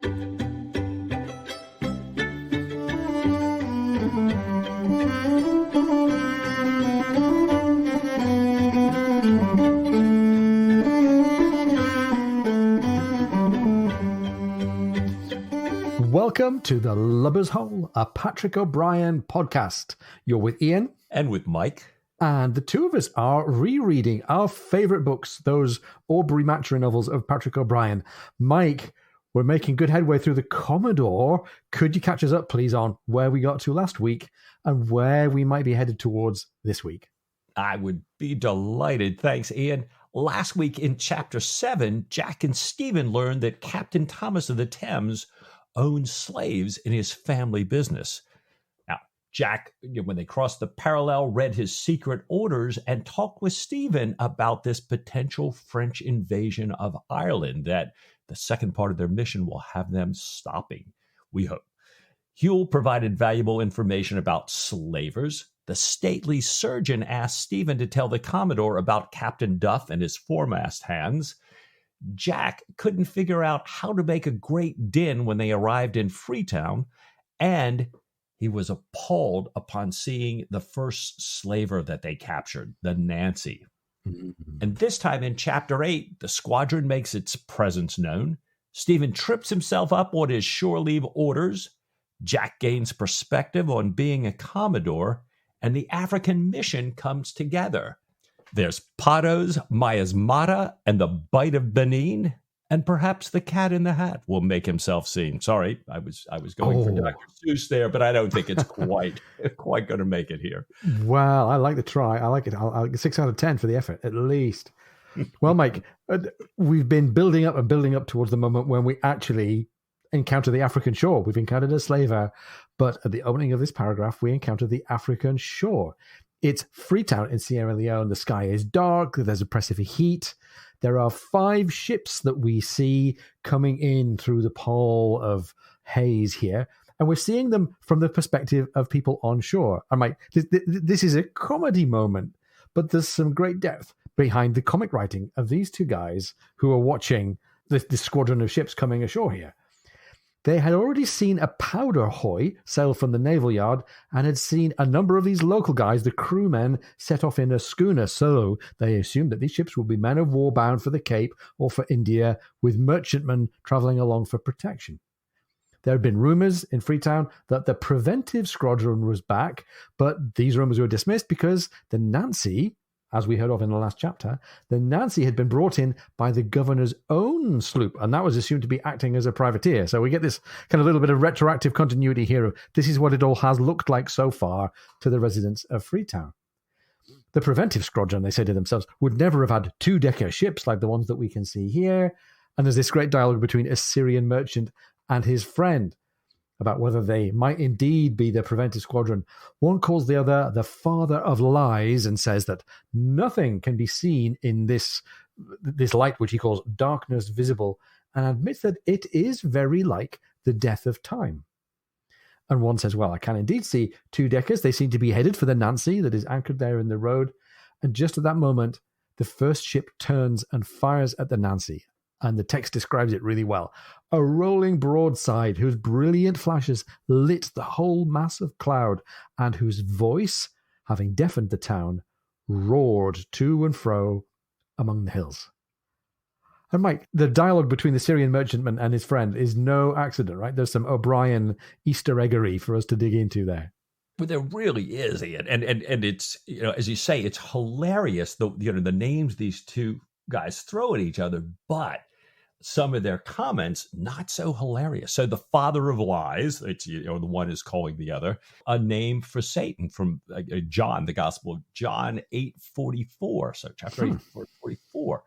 Welcome to The Lubber's Hole, a Patrick O'Brien podcast. You're with Ian. And with Mike. And the two of us are rereading our favourite books, those Aubrey Maturin novels of Patrick O'Brien. Mike, we're making good headway through the Commodore. Could you catch us up, please, on where we got to last week and where we might be headed towards this week? I would be delighted. Thanks, Ian. Last week in Chapter 7, Jack and Stephen learned that Captain Thomas of the Thames owned slaves in his family business. Now, Jack, when they crossed the parallel, read his secret orders and talked with Stephen about this potential French invasion of Ireland that the second part of their mission will have them stopping, we hope. Huell provided valuable information about slavers. The stately surgeon asked Stephen to tell the Commodore about Captain Duff and his foremast hands. Jack couldn't figure out how to make a great din when they arrived in Freetown, and he was appalled upon seeing the first slaver that they captured, the Nancy. Mm-hmm. And this time in Chapter 8, the squadron makes its presence known. Stephen trips himself up on his shore leave orders. Jack gains perspective on being a Commodore, and the African mission comes together. There's pottos, miasmata, and the Bight of Benin, and perhaps the Cat in the Hat will make himself seen. Sorry, I was going for Dr. Seuss there, but I don't think it's quite going to make it here. Well, I like the try. I like it. I'll 6 out of 10 for the effort, at least. Well, Mike, we've been building up towards the moment when we actually encounter the African shore. We've encountered a slaver, but at the opening of this paragraph, we encounter the African shore. It's Freetown in Sierra Leone. The sky is dark. There's oppressive heat. There are 5 ships that we see coming in through the pall of haze here, and we're seeing them from the perspective of people on shore. And Mike, this is a comedy moment, but there's some great depth behind the comic writing of these two guys who are watching this squadron of ships coming ashore here. They had already seen a powder hoy sail from the naval yard and had seen a number of these local guys, the crewmen, set off in a schooner. So they assumed that these ships would be men of war bound for the Cape or for India, with merchantmen traveling along for protection. There had been rumors in Freetown that the preventive squadron was back, but these rumors were dismissed because the Nancy, as we heard of in the last chapter, the Nancy had been brought in by the governor's own sloop, and that was assumed to be acting as a privateer. So we get this kind of little bit of retroactive continuity here of this is what it all has looked like so far to the residents of Freetown. The preventive squadron, they say to themselves, would never have had 2-decker ships like the ones that we can see here. And there's this great dialogue between a Syrian merchant and his friend about whether they might indeed be the preventive squadron. One calls the other the father of lies and says that nothing can be seen in this light, which he calls darkness visible, and admits that it is very like the death of time. And one says, well, I can indeed see 2-deckers. They seem to be headed for the Nancy that is anchored there in the road. And just at that moment, the first ship turns and fires at the Nancy. And the text describes it really well. A rolling broadside whose brilliant flashes lit the whole mass of cloud, and whose voice, having deafened the town, roared to and fro among the hills. And Mike, the dialogue between the Syrian merchantman and his friend is no accident, right? There's some O'Brien Easter eggery for us to dig into there. But there really is, Ian. And it's, as you say, it's hilarious, the names these two guys throw at each other, but some of their comments, not so hilarious. So the father of lies, it's, the one is calling the other, a name for Satan from John, the Gospel of John 8:44. So chapter 8:44.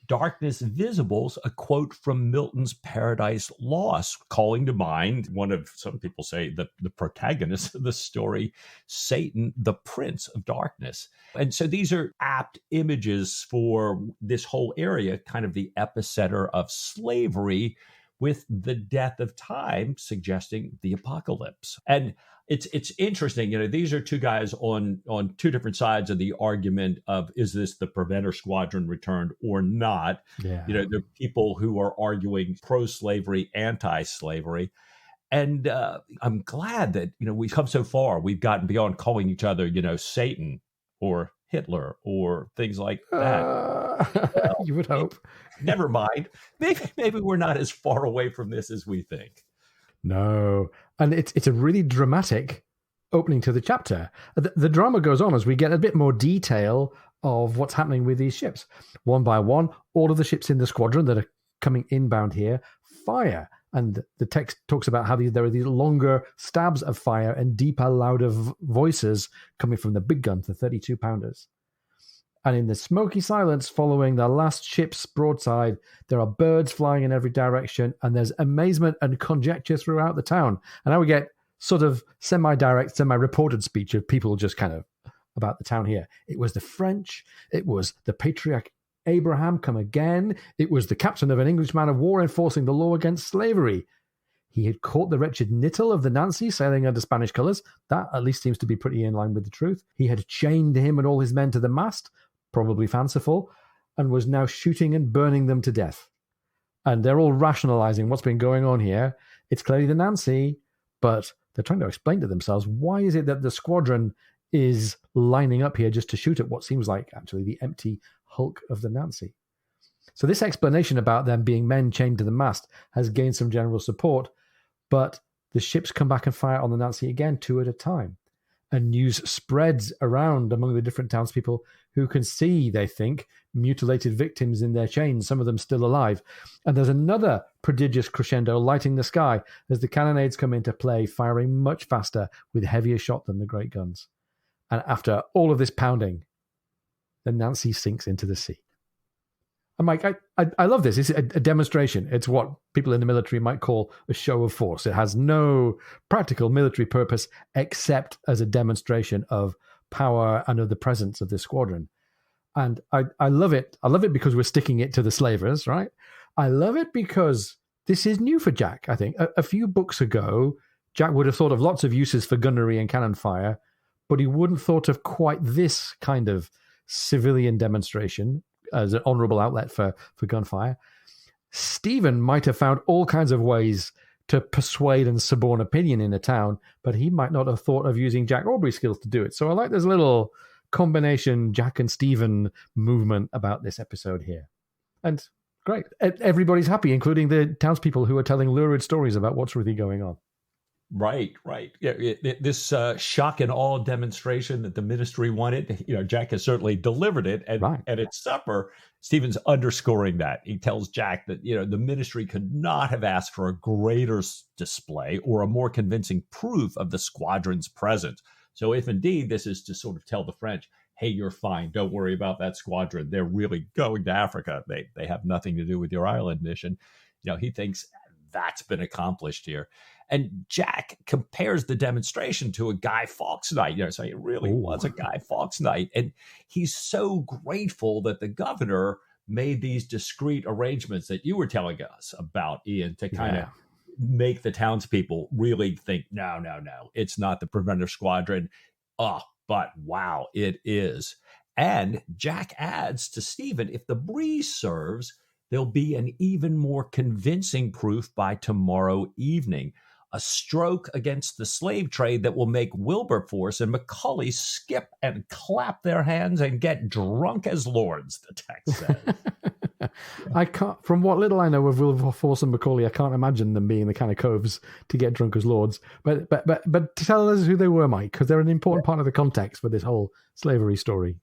Darkness visibles, a quote from Milton's Paradise Lost, calling to mind one of, some people say, the protagonist of the story, Satan, the Prince of Darkness. And so these are apt images for this whole area, kind of the epicenter of slavery, with the death of time suggesting the apocalypse. And it's interesting, these are two guys on two different sides of the argument of, is this the Preventer Squadron returned or not? Yeah. There are people who are arguing pro-slavery, anti-slavery. And I'm glad that, we've come so far. We've gotten beyond calling each other, Satan or Hitler or things like that. You would hope. Never mind. Maybe we're not as far away from this as we think. No. And it's a really dramatic opening to the chapter. The drama goes on as we get a bit more detail of what's happening with these ships. One by one, all of the ships in the squadron that are coming inbound here fire. And the text talks about how there are these longer stabs of fire and deeper, louder voices coming from the big guns, the 32-pounders. And in the smoky silence following the last ship's broadside, there are birds flying in every direction, and there's amazement and conjecture throughout the town. And now we get sort of semi-direct, semi-reported speech of people just kind of about the town here. It was the French. It was the patriarch Abraham come again. It was the captain of an English man of war enforcing the law against slavery. He had caught the wretched Knittel of the Nancy sailing under Spanish colours. That at least seems to be pretty in line with the truth. He had chained him and all his men to the mast, probably fanciful, and was now shooting and burning them to death. And they're all rationalising what's been going on here. It's clearly the Nancy, but they're trying to explain to themselves, why is it that the squadron is lining up here just to shoot at what seems like actually the empty hulk of the Nancy? So this explanation about them being men chained to the mast has gained some general support, but the ships come back and fire on the Nancy again, two at a time. And news spreads around among the different townspeople who can see, they think, mutilated victims in their chains, some of them still alive. And there's another prodigious crescendo lighting the sky as the cannonades come into play, firing much faster with heavier shot than the great guns. And after all of this pounding, the Nancy sinks into the sea. And Mike, I love this. It's a demonstration. It's what people in the military might call a show of force. It has no practical military purpose except as a demonstration of power and of the presence of this squadron. And I love it. I love it because we're sticking it to the slavers, right? I love it because this is new for Jack, I think. A few books ago, Jack would have thought of lots of uses for gunnery and cannon fire, but he wouldn't thought of quite this kind of civilian demonstration as an honorable outlet for gunfire. Stephen might have found all kinds of ways to persuade and suborn opinion in a town, but he might not have thought of using Jack Aubrey's skills to do it. So I like this little combination Jack and Stephen movement about this episode here. And great. Everybody's happy, including the townspeople who are telling lurid stories about what's really going on. Right. Yeah, this shock and awe demonstration that the ministry wanted, Jack has certainly delivered it. And right. At supper, Stephen's underscoring that. He tells Jack that, the ministry could not have asked for a greater display or a more convincing proof of the squadron's presence. So if indeed this is to sort of tell the French, hey, you're fine, don't worry about that squadron, they're really going to Africa, they have nothing to do with your island mission, he thinks that's been accomplished here. And Jack compares the demonstration to a Guy Fawkes night. So it really was a Guy Fawkes night. And he's so grateful that the governor made these discreet arrangements that you were telling us about, Ian, to kind of make the townspeople really think, no, it's not the Preventer Squadron. But wow, it is. And Jack adds to Stephen, if the breeze serves, there'll be an even more convincing proof by tomorrow evening. A stroke against the slave trade that will make Wilberforce and Macaulay skip and clap their hands and get drunk as lords, the text says. I can't, from what little I know of Wilberforce and Macaulay, I can't imagine them being the kind of coves to get drunk as lords. But tell us who they were, Mike, because they're an important part of the context for this whole slavery story.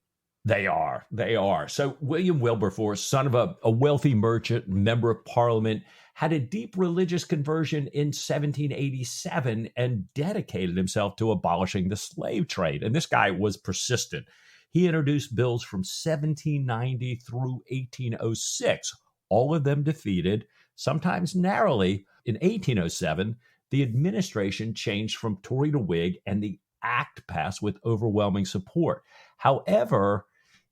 They are. So William Wilberforce, son of a wealthy merchant, member of Parliament, had a deep religious conversion in 1787 and dedicated himself to abolishing the slave trade. And this guy was persistent. He introduced bills from 1790 through 1806, all of them defeated, sometimes narrowly. In 1807, the administration changed from Tory to Whig, and the act passed with overwhelming support. However,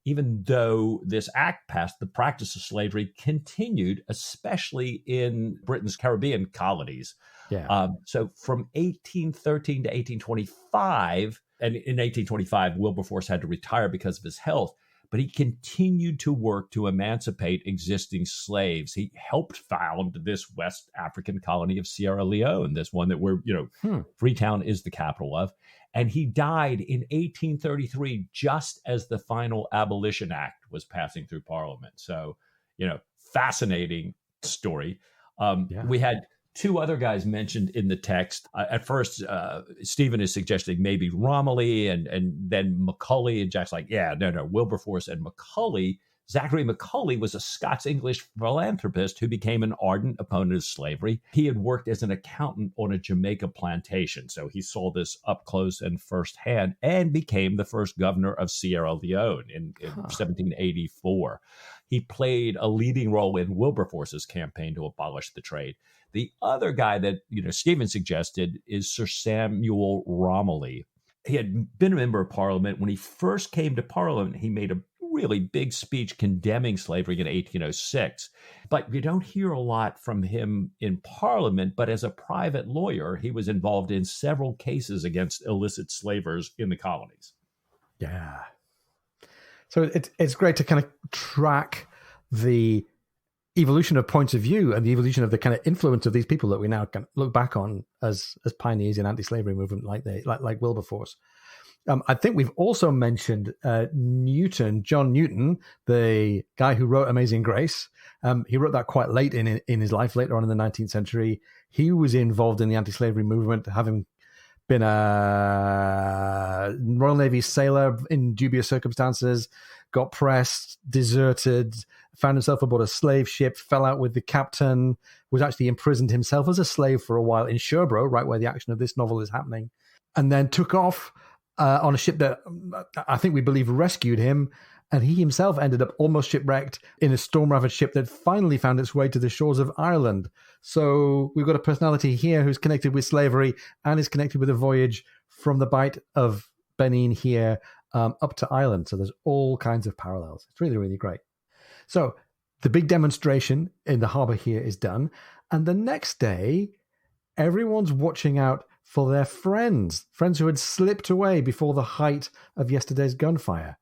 even though this act passed, the practice of slavery continued, especially in Britain's Caribbean colonies. Yeah. So from 1813 to 1825, and in 1825, Wilberforce had to retire because of his health, but he continued to work to emancipate existing slaves. He helped found this West African colony of Sierra Leone, this one that Freetown is the capital of. And he died in 1833, just as the final Abolition Act was passing through Parliament. So, fascinating story. We had two other guys mentioned in the text. At first, Stephen is suggesting maybe Romilly and then Macaulay. And Jack's like, no, Wilberforce and Macaulay. Zachary Macaulay was a Scots-English philanthropist who became an ardent opponent of slavery. He had worked as an accountant on a Jamaica plantation, so he saw this up close and firsthand and became the first governor of Sierra Leone in 1784. He played a leading role in Wilberforce's campaign to abolish the trade. The other guy that Stephen suggested is Sir Samuel Romilly. He had been a member of Parliament. When he first came to Parliament, he made a really big speech condemning slavery in 1806. But you don't hear a lot from him in Parliament, but as a private lawyer, he was involved in several cases against illicit slavers in the colonies. Yeah. So it's great to kind of track the evolution of points of view and the evolution of the kind of influence of these people that we now can look back on as pioneers in anti-slavery movement like Wilberforce. I think we've also mentioned John Newton, the guy who wrote Amazing Grace. He wrote that quite late in his life, later on in the 19th century. He was involved in the anti-slavery movement, having been a Royal Navy sailor in dubious circumstances, got pressed, deserted, found himself aboard a slave ship, fell out with the captain, was actually imprisoned himself as a slave for a while in Sherbro, right where the action of this novel is happening, and then took off on a ship that I think we believe rescued him. And he himself ended up almost shipwrecked in a storm-ravaged ship that finally found its way to the shores of Ireland. So we've got a personality here who's connected with slavery and is connected with a voyage from the Bight of Benin here up to Ireland. So there's all kinds of parallels. It's really, really great. So the big demonstration in the harbour here is done. And the next day, everyone's watching out for their friends who had slipped away before the height of yesterday's gunfire.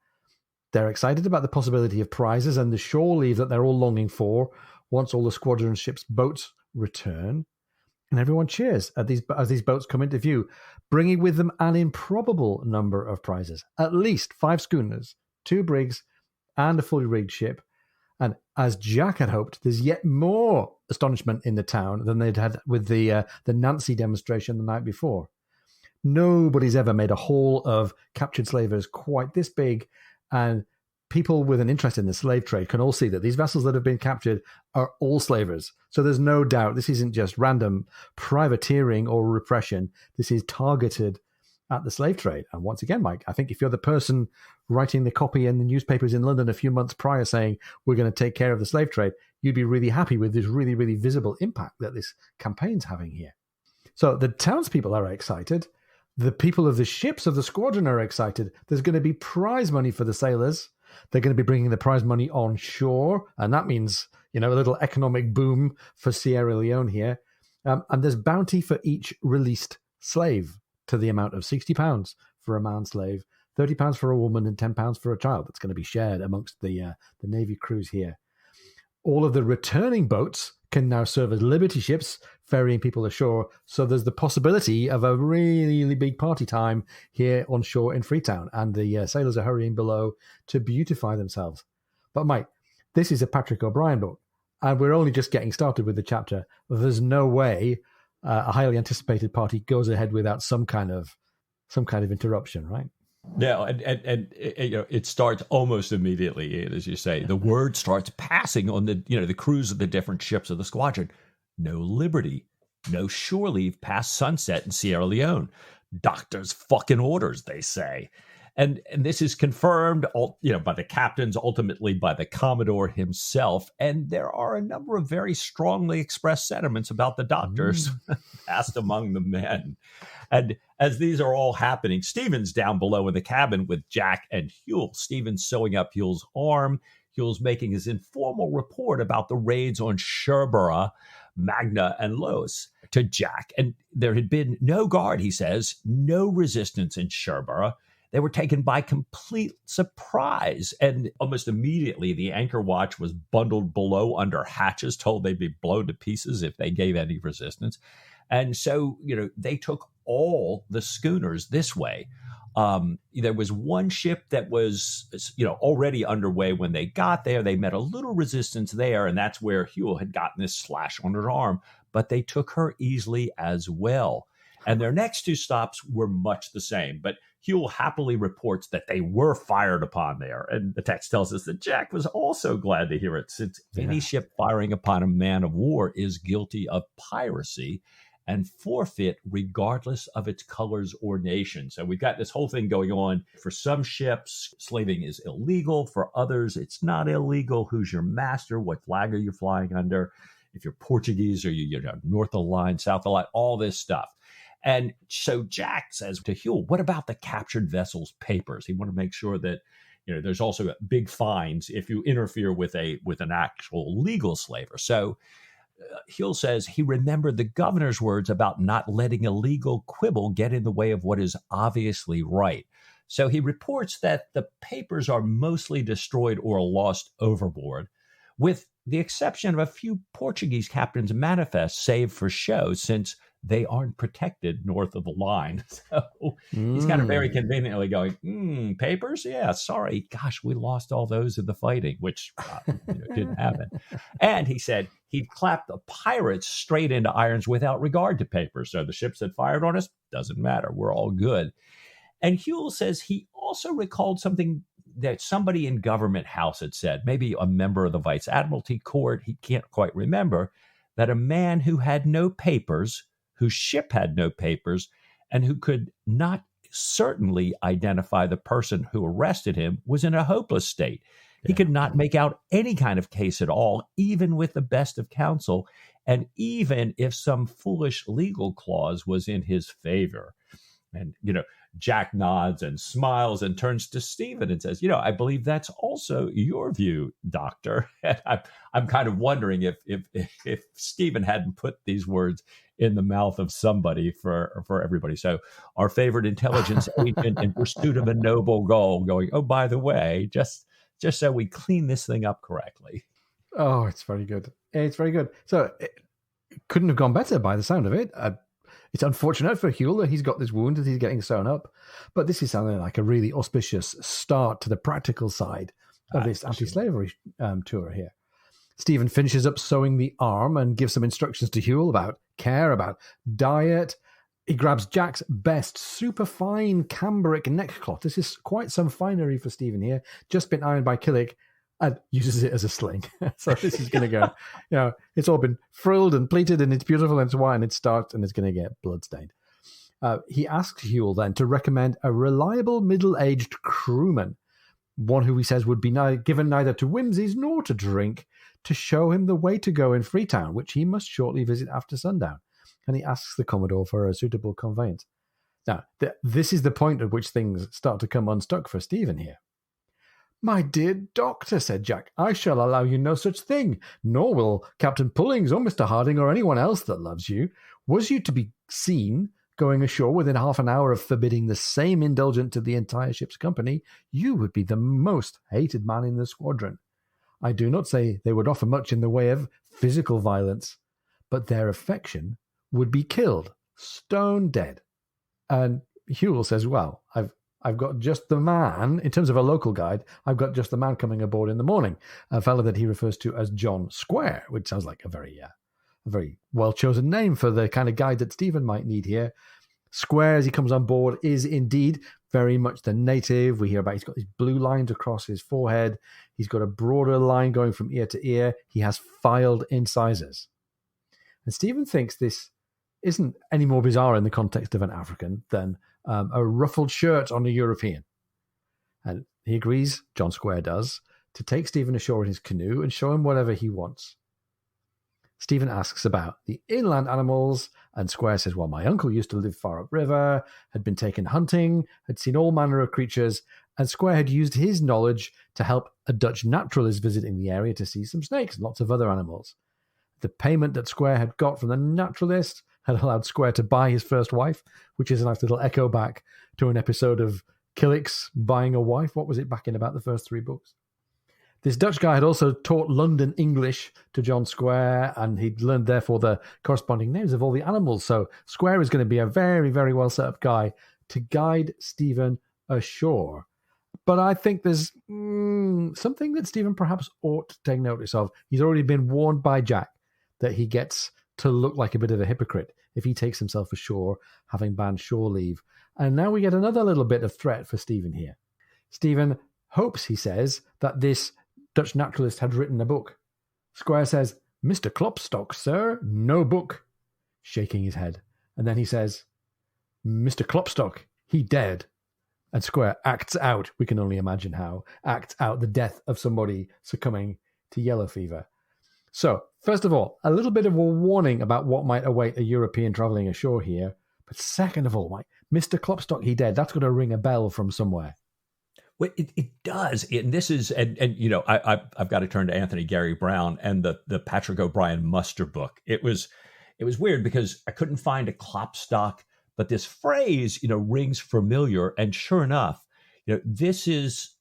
They're excited about the possibility of prizes and the shore leave that they're all longing for once all the squadron ship's boats return. And everyone cheers as these boats come into view, bringing with them an improbable number of prizes, at least 5 schooners, 2 brigs, and a fully rigged ship. And as Jack had hoped, there's yet more astonishment in the town than they'd had with the Nancy demonstration the night before. Nobody's ever made a haul of captured slavers quite this big, and people with an interest in the slave trade can all see that these vessels that have been captured are all slavers. So there's no doubt this isn't just random privateering or repression. This is targeted at the slave trade. And once again, Mike, I think if you're the person writing the copy in the newspapers in London a few months prior saying we're going to take care of the slave trade, you'd be really happy with this really, really visible impact that this campaign's having here. So the townspeople are excited. The people of the ships of the squadron are excited. There's going to be prize money for the sailors. They're going to be bringing the prize money on shore, and that means, a little economic boom for Sierra Leone here. And there's bounty for each released slave to the amount of £60 for a man slave, £30 for a woman, and £10 for a child. That's going to be shared amongst the Navy crews here. All of the returning boats can now serve as liberty ships, ferrying people ashore. So there's the possibility of a really, really big party time here on shore in Freetown. And the sailors are hurrying below to beautify themselves. But Mike, this is a Patrick O'Brian book, and we're only just getting started with the chapter. There's no way a highly anticipated party goes ahead without some kind of interruption, right? Yeah, and it starts almost immediately, as you say. The word starts passing on the crews of the different ships of the squadron. No liberty, no shore leave past sunset in Sierra Leone. Doctor's fucking orders, they say. And this is confirmed, by the captains, ultimately by the Commodore himself. And there are a number of very strongly expressed sentiments about the doctors passed among the men. And as these are all happening, Stephen's down below in the cabin with Jack and Huell. Stephen's sewing up Huell's arm. Huell's making his informal report about the raids on Sherborough, Magna, and Los to Jack. And there had been no guard, he says, no resistance in Sherborough. They were taken by complete surprise. And almost immediately, the anchor watch was bundled below under hatches, told they'd be blown to pieces if they gave any resistance. And so, they took all the schooners this way. There was one ship that was, already underway when they got there. They met a little resistance there, and that's where Huell had gotten this slash on her arm. But they took her easily as well. And their next two stops were much the same. But Huell happily reports that they were fired upon there. And the text tells us that Jack was also glad to hear it, since any ship firing upon a man of war is guilty of piracy and forfeit regardless of its colors or nation. So we've got this whole thing going on. For some ships, slaving is illegal. For others, it's not illegal. Who's your master? What flag are you flying under? If you're Portuguese, or you north of the line, south of the line, all this stuff. And so Jack says to Huell, what about the captured vessel's papers? He wanted to make sure that there's also big fines if you interfere with an actual legal slaver. So Huell says he remembered the governor's words about not letting a legal quibble get in the way of what is obviously right. So he reports that the papers are mostly destroyed or lost overboard, with the exception of a few Portuguese captains' manifests saved for show, since they aren't protected north of the line. So he's kind of very conveniently going, papers? Yeah, sorry. Gosh, we lost all those in the fighting, which didn't happen. And he said he'd clapped the pirates straight into irons without regard to papers. So the ships that fired on us, doesn't matter. We're all good. And Huell says he also recalled something that somebody in Government House had said, maybe a member of the Vice Admiralty Court, he can't quite remember, that a man who had no papers, whose ship had no papers, and who could not certainly identify the person who arrested him, was in a hopeless state. He could not make out any kind of case at all, even with the best of counsel, and even if some foolish legal clause was in his favor. And, Jack nods and smiles and turns to Stephen and says, I believe that's also your view, Doctor. And I'm kind of wondering if Stephen hadn't put these words in the mouth of somebody for everybody. So our favorite intelligence agent in pursuit of a noble goal going, oh, by the way, just so we clean this thing up correctly. Oh, it's very good. It's very good. So it couldn't have gone better by the sound of it. It's unfortunate for Huell that he's got this wound that he's getting sewn up, but this is sounding like a really auspicious start to the practical side of this anti-slavery tour here. Stephen finishes up sewing the arm and gives some instructions to Huell about care, about diet. He grabs Jack's best superfine cambric neckcloth. This is quite some finery for Stephen here, just been ironed by Killick, and uses it as a sling. So this is going to go, it's all been frilled and pleated, and it's beautiful, and it's white, and it starts, and it's going to get bloodstained. He asks Huell then to recommend a reliable middle-aged crewman, one who he says would be given neither to whimsies nor to drink, to show him the way to go in Freetown, which he must shortly visit after sundown. And he asks the Commodore for a suitable conveyance. Now, this is the point at which things start to come unstuck for Stephen here. My dear Doctor, said Jack, I shall allow you no such thing, nor will Captain Pullings or Mr. Harding or anyone else that loves you. Was you to be seen going ashore within half an hour of forbidding the same indulgence to the entire ship's company, you would be the most hated man in the squadron. I do not say they would offer much in the way of physical violence, but their affection would be killed, stone dead. And Huell says, well, I've got just the man, in terms of a local guide, I've got just the man coming aboard in the morning, a fellow that he refers to as John Square, which sounds like a very well-chosen name for the kind of guide that Stephen might need here. Square, as he comes on board, is indeed very much the native. We hear about he's got these blue lines across his forehead. He's got a broader line going from ear to ear. He has filed incisors. And Stephen thinks this isn't any more bizarre in the context of an African than a ruffled shirt on a European. And he agrees, John Square does, to take Stephen ashore in his canoe and show him whatever he wants. Stephen asks about the inland animals, and Square says, well, my uncle used to live far upriver, had been taken hunting, had seen all manner of creatures, and Square had used his knowledge to help a Dutch naturalist visiting the area to see some snakes and lots of other animals. The payment that Square had got from the naturalist had allowed Square to buy his first wife, which is a nice little echo back to an episode of Killick's Buying a Wife. What was it back in about the first 3 books? This Dutch guy had also taught London English to John Square, and he'd learned, therefore, the corresponding names of all the animals. So Square is going to be a very, very well set up guy to guide Stephen ashore. But I think there's something that Stephen perhaps ought to take notice of. He's already been warned by Jack that he gets to look like a bit of a hypocrite if he takes himself ashore, having banned shore leave. And now we get another little bit of threat for Stephen here. Stephen hopes, he says, that this Dutch naturalist had written a book. Square says, Mr. Klopstock, sir, no book, shaking his head. And then he says, Mr. Klopstock, he dead. And Square acts out, we can only imagine how, acts out the death of somebody succumbing to yellow fever. So, first of all, a little bit of a warning about what might await a European travelling ashore here. But second of all, Mr. Klopstock, he dead, that's going to ring a bell from somewhere. Well, it does. And this is, and you know, I've got to turn to Anthony Gary Brown and the Patrick O'Brien Muster book. It was weird because I couldn't find a Klopstock, but this phrase, you know, rings familiar. And sure enough, you know, this is,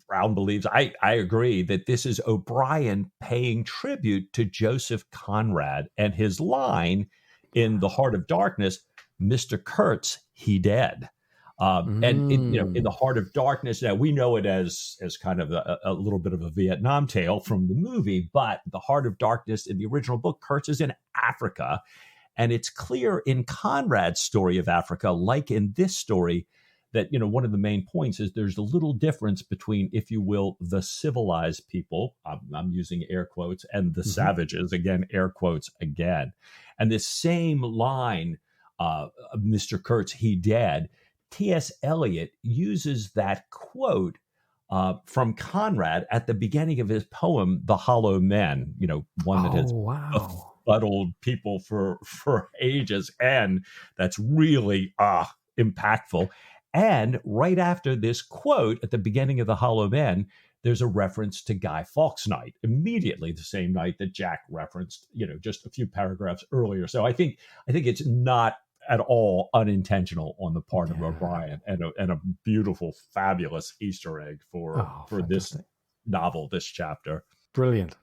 Brown believes, I agree, that this is O'Brien paying tribute to Joseph Conrad and his line in The Heart of Darkness, Mr. Kurtz, he dead. And in The Heart of Darkness, now we know it as kind of a little bit of a Vietnam tale from the movie, but The Heart of Darkness in the original book, Kurtz is in Africa. And it's clear in Conrad's story of Africa, like in this story, that, you know, one of the main points is there's a little difference between, if you will, the civilized people, I'm using air quotes, and the savages, again, air quotes again. And this same line, Mr. Kurtz, he dead, T.S. Eliot uses that quote from Conrad at the beginning of his poem, The Hollow Men, you know, one that has befuddled people for ages. And that's really impactful. And right after this quote at the beginning of The Hollow Men, there's a reference to Guy Fawkes' night, immediately the same night that Jack referenced, you know, just a few paragraphs earlier. So I think it's not at all unintentional on the part of O'Brien, and a beautiful, fabulous Easter egg for this novel, this chapter. Brilliant.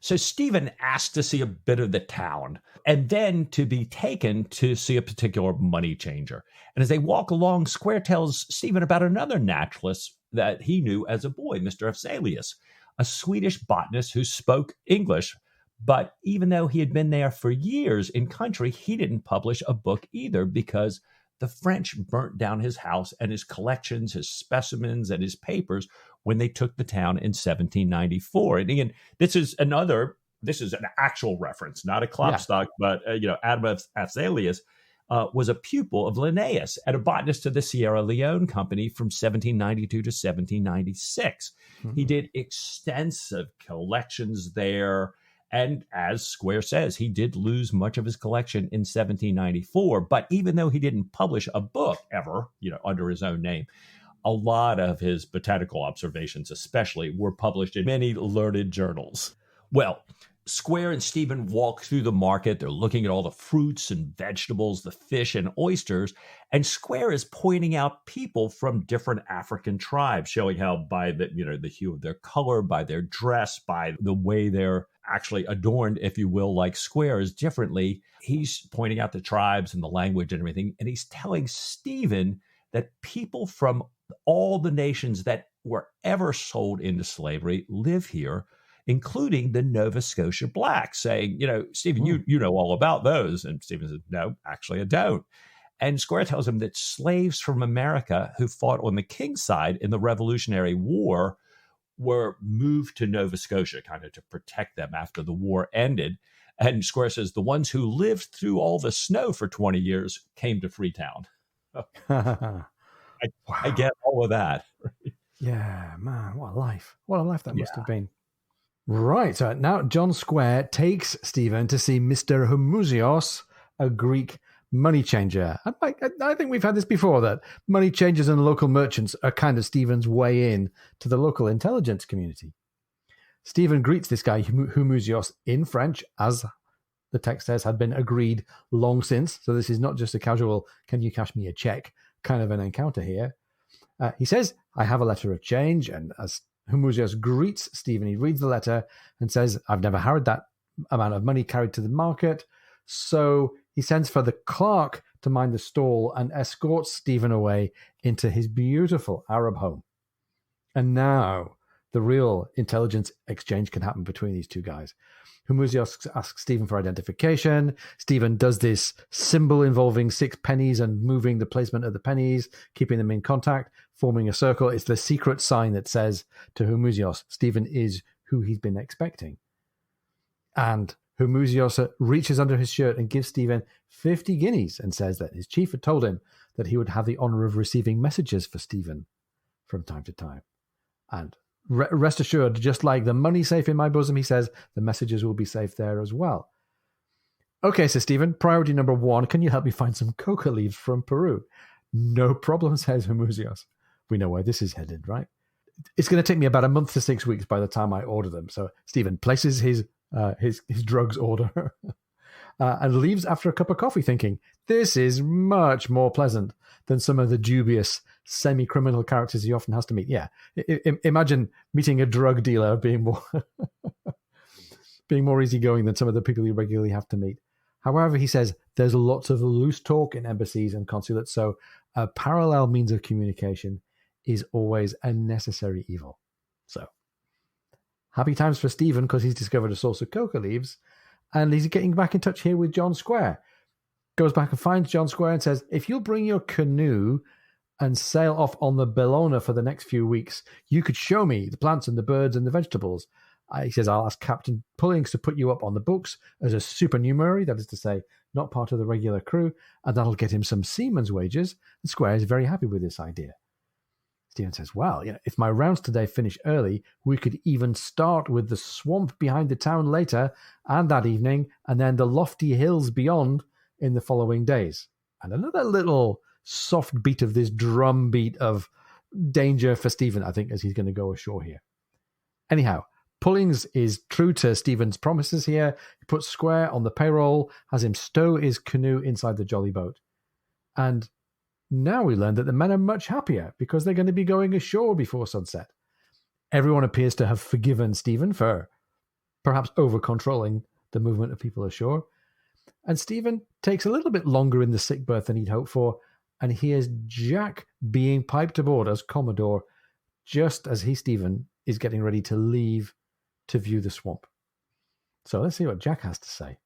So Stephen asked to see a bit of the town and then to be taken to see a particular money changer. And as they walk along, Square tells Stephen about another naturalist that he knew as a boy, Mr. Afzelius, a Swedish botanist who spoke English. But even though he had been there for years in country, he didn't publish a book either because the French burnt down his house and his collections, his specimens, and his papers when they took the town in 1794. And again, this is an actual reference, not a Klopstock, but Adam Afzelius was a pupil of Linnaeus and a botanist to the Sierra Leone Company from 1792 to 1796. He did extensive collections there. And as Square says, he did lose much of his collection in 1794. But even though he didn't publish a book ever, under his own name, a lot of his botanical observations, especially, were published in many learned journals. Well, Square and Stephen walk through the market. They're looking at all the fruits and vegetables, the fish and oysters. And Square is pointing out people from different African tribes, showing how by the hue of their color, by their dress, by the way they're actually adorned, if you will, like Square is differently. He's pointing out the tribes and the language and everything. And he's telling Stephen that people from all the nations that were ever sold into slavery live here, including the Nova Scotia blacks, saying, Stephen, you know all about those. And Stephen says, no, actually, I don't. And Square tells him that slaves from America who fought on the king's side in the Revolutionary War were moved to Nova Scotia kind of to protect them after the war ended. And Square says the ones who lived through all the snow for 20 years came to Freetown. I get all of that. Yeah, man, what a life. What a life that must Yeah. have been. Right. So now John Square takes Stephen to see Mr. Homuzios, a Greek money changer. I think we've had this before, that money changers and local merchants are kind of Stephen's way in to the local intelligence community. Stephen greets this guy, Homuzios, in French, as the text says, had been agreed long since. So this is not just a casual, can you cash me a check kind of an encounter here. He says, I have a letter of change. And as Homuzios greets Stephen, he reads the letter and says, I've never had that amount of money carried to the market. So he sends for the clerk to mind the stall and escorts Stephen away into his beautiful Arab home. And now the real intelligence exchange can happen between these two guys. Homuzios asks Stephen for identification. Stephen does this symbol involving 6 pennies and moving the placement of the pennies, keeping them in contact, forming a circle. It's the secret sign that says to Homuzios, Stephen is who he's been expecting. And Homuzios reaches under his shirt and gives Stephen 50 guineas and says that his chief had told him that he would have the honor of receiving messages for Stephen from time to time. And rest assured, just like the money safe in my bosom, he says, the messages will be safe there as well. Okay, says Stephen, priority number 1, can you help me find some coca leaves from Peru? No problem, says Homuzios. We know where this is headed, right? It's going to take me about a month to 6 weeks by the time I order them. So Stephen places his drugs order and leaves after a cup of coffee thinking, this is much more pleasant than some of the dubious semi-criminal characters he often has to meet. Yeah, imagine meeting a drug dealer being more easygoing than some of the people you regularly have to meet. However, he says there's lots of loose talk in embassies and consulates, so a parallel means of communication is always a necessary evil. So, happy times for Stephen because he's discovered a source of coca leaves, and he's getting back in touch here with John Square. Goes back and finds John Square and says, if you'll bring your canoe and sail off on the Bellona for the next few weeks, you could show me the plants and the birds and the vegetables. He says, I'll ask Captain Pullings to put you up on the books as a supernumerary, that is to say, not part of the regular crew, and that'll get him some seaman's wages. And Square is very happy with this idea. Stephen says, well, if my rounds today finish early, we could even start with the swamp behind the town later and that evening, and then the lofty hills beyond in the following days. And another little soft beat of this drum beat of danger for Stephen, I think, as he's going to go ashore here. Anyhow, Pullings is true to Stephen's promises here. He puts Square on the payroll, has him stow his canoe inside the jolly boat. And now we learn that the men are much happier because they're going to be going ashore before sunset. Everyone appears to have forgiven Stephen for perhaps over-controlling the movement of people ashore. And Stephen takes a little bit longer in the sick berth than he'd hoped for, and hears Jack being piped aboard as Commodore just as Stephen is getting ready to leave to view the swamp. So let's see what Jack has to say.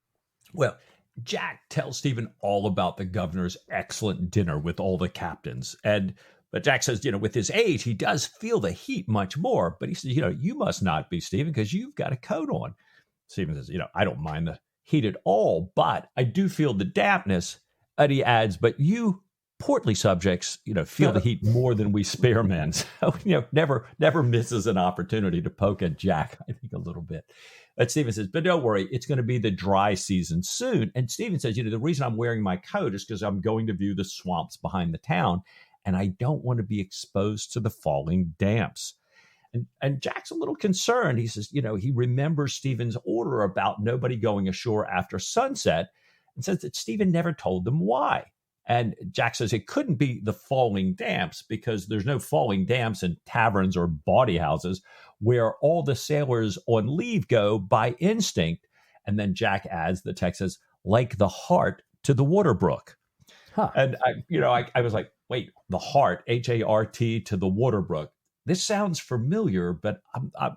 Well, Jack tells Stephen all about the governor's excellent dinner with all the captains. But Jack says, with his age, he does feel the heat much more. But he says, you must not be, Stephen, because you've got a coat on. Stephen says, I don't mind the heat at all, but I do feel the dampness. And he adds, but you portly subjects, feel the heat more than we spare men. So, never misses an opportunity to poke at Jack, I think, a little bit. But Stephen says, but don't worry, it's going to be the dry season soon. And Stephen says, the reason I'm wearing my coat is because I'm going to view the swamps behind the town, and I don't want to be exposed to the falling damps. And Jack's a little concerned. He says, he remembers Stephen's order about nobody going ashore after sunset, and says that Stephen never told them why. And Jack says it couldn't be the falling damps because there's no falling damps in taverns or bawdy houses where all the sailors on leave go by instinct. And then Jack adds, the text says, like the hart to the water brook. Huh. And I was like, wait, the hart, HART to the water brook. This sounds familiar, but I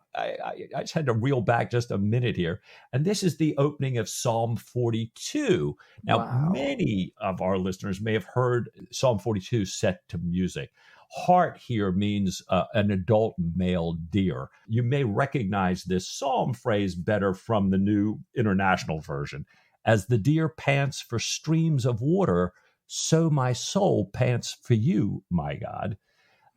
just had to reel back just a minute here. And this is the opening of Psalm 42. Now, Wow. Many of our listeners may have heard Psalm 42 set to music. Hart here means an adult male deer. You may recognize this psalm phrase better from the New International Version. As the deer pants for streams of water, so my soul pants for you, my God.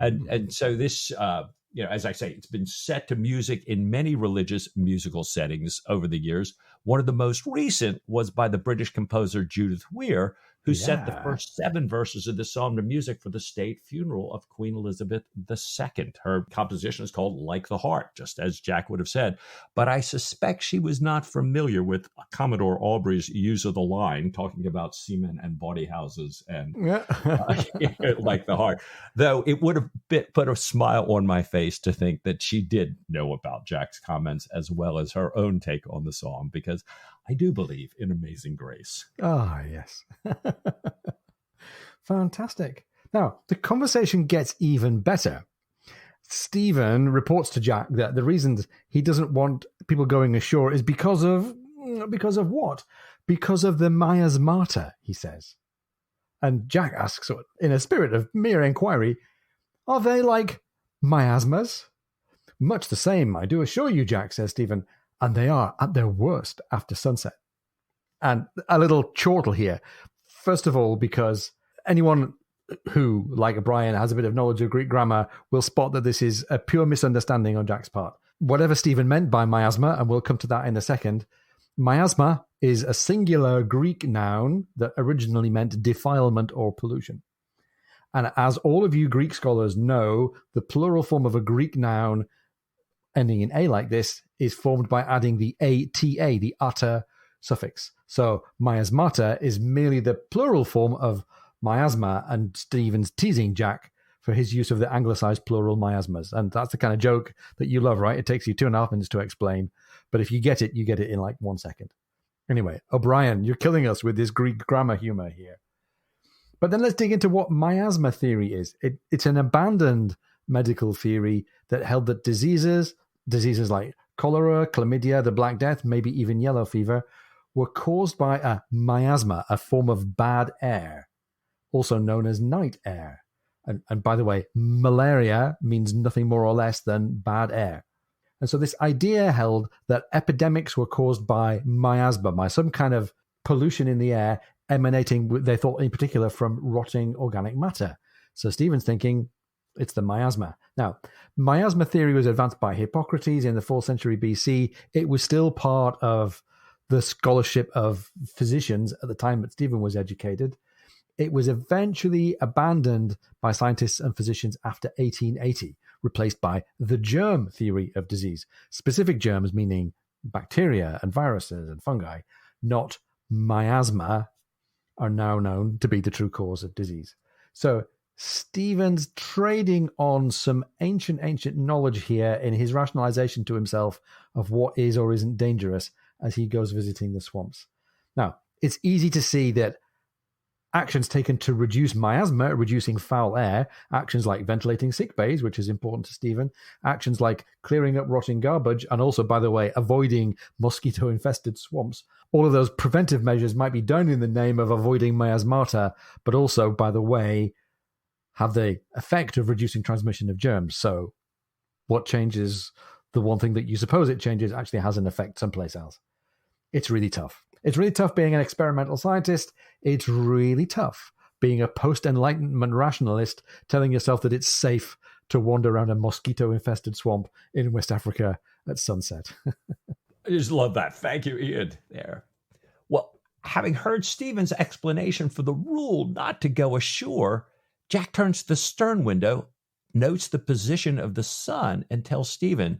And so this, as I say, it's been set to music in many religious musical settings over the years. One of the most recent was by the British composer Judith Weir, who set the Yeah. first 7 verses of the song to music for the state funeral of Queen Elizabeth II. Her composition is called Like the Heart, just as Jack would have said. But I suspect she was not familiar with Commodore Aubrey's use of the line, talking about seamen and bawdy houses and Yeah. Like the Heart. Though it would have put a smile on my face to think that she did know about Jack's comments as well as her own take on the song, because I do believe in Amazing Grace. Ah, yes. Fantastic. Now, the conversation gets even better. Stephen reports to Jack that the reason he doesn't want people going ashore is because of what? Because of the miasmata, he says. And Jack asks, in a spirit of mere inquiry, are they like miasmas? Much the same, I do assure you, Jack, says Stephen, and they are at their worst after sunset. And a little chortle here. First of all, because anyone who, like O'Brien, has a bit of knowledge of Greek grammar will spot that this is a pure misunderstanding on Jack's part. Whatever Stephen meant by miasma, and we'll come to that in a second, miasma is a singular Greek noun that originally meant defilement or pollution. And as all of you Greek scholars know, the plural form of a Greek noun ending in A like this is formed by adding the ata, the ata suffix. So miasmata is merely the plural form of miasma, and Stephen's teasing Jack for his use of the anglicized plural miasmas. And that's the kind of joke that you love, right? It takes you 2.5 minutes to explain. But if you get it in like 1 second. Anyway, O'Brien, you're killing us with this Greek grammar humor here. But then let's dig into what miasma theory is. It's an abandoned medical theory that held that diseases like cholera, chlamydia, the Black Death, maybe even yellow fever, were caused by a miasma, a form of bad air, also known as night air. And by the way, malaria means nothing more or less than bad air. And so this idea held that epidemics were caused by miasma, by some kind of pollution in the air emanating, they thought in particular, from rotting organic matter. So Stephen's thinking it's the miasma. Now, miasma theory was advanced by Hippocrates in the 4th century BC. It was still part of the scholarship of physicians at the time that Stephen was educated. It was eventually abandoned by scientists and physicians after 1880, replaced by the germ theory of disease. Specific germs, meaning bacteria and viruses and fungi, not miasma, are now known to be the true cause of disease. So Stephen's trading on some ancient knowledge here in his rationalization to himself of what is or isn't dangerous as he goes visiting the swamps. Now, it's easy to see that actions taken to reduce miasma, reducing foul air, actions like ventilating sick bays, which is important to Stephen, actions like clearing up rotting garbage, and also, by the way, avoiding mosquito-infested swamps. All of those preventive measures might be done in the name of avoiding miasmata, but also, by the way, have the effect of reducing transmission of germs. So what changes the one thing that you suppose it changes actually has an effect someplace else. It's really tough. It's really tough being an experimental scientist. It's really tough being a post-Enlightenment rationalist, telling yourself that it's safe to wander around a mosquito-infested swamp in West Africa at sunset. I just love that. Thank you, Ian, there. Well, having heard Stephen's explanation for the rule not to go ashore, Jack turns to the stern window, notes the position of the sun, and tells Stephen,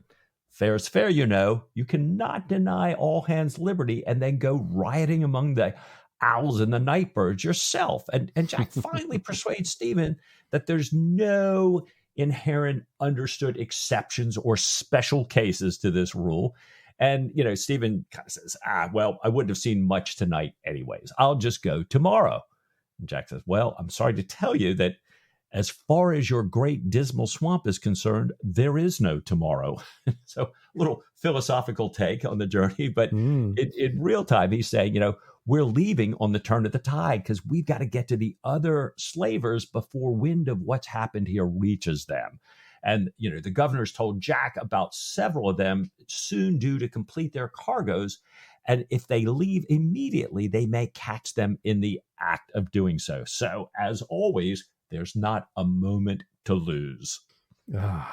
fair is fair, you know. You cannot deny all hands liberty and then go rioting among the owls and the night birds yourself. And Jack finally persuades Stephen that there's no inherent understood exceptions or special cases to this rule. And, Stephen kind of says, well, I wouldn't have seen much tonight anyways. I'll just go tomorrow. And Jack says, well, I'm sorry to tell you that as far as your great dismal swamp is concerned, there is no tomorrow. So a little philosophical take on the journey, but in real time, he's saying, we're leaving on the turn of the tide because we've got to get to the other slavers before wind of what's happened here reaches them. And, the governor's told Jack about several of them soon due to complete their cargoes. And if they leave immediately, they may catch them in the act of doing so. So as always, There's not a moment to lose.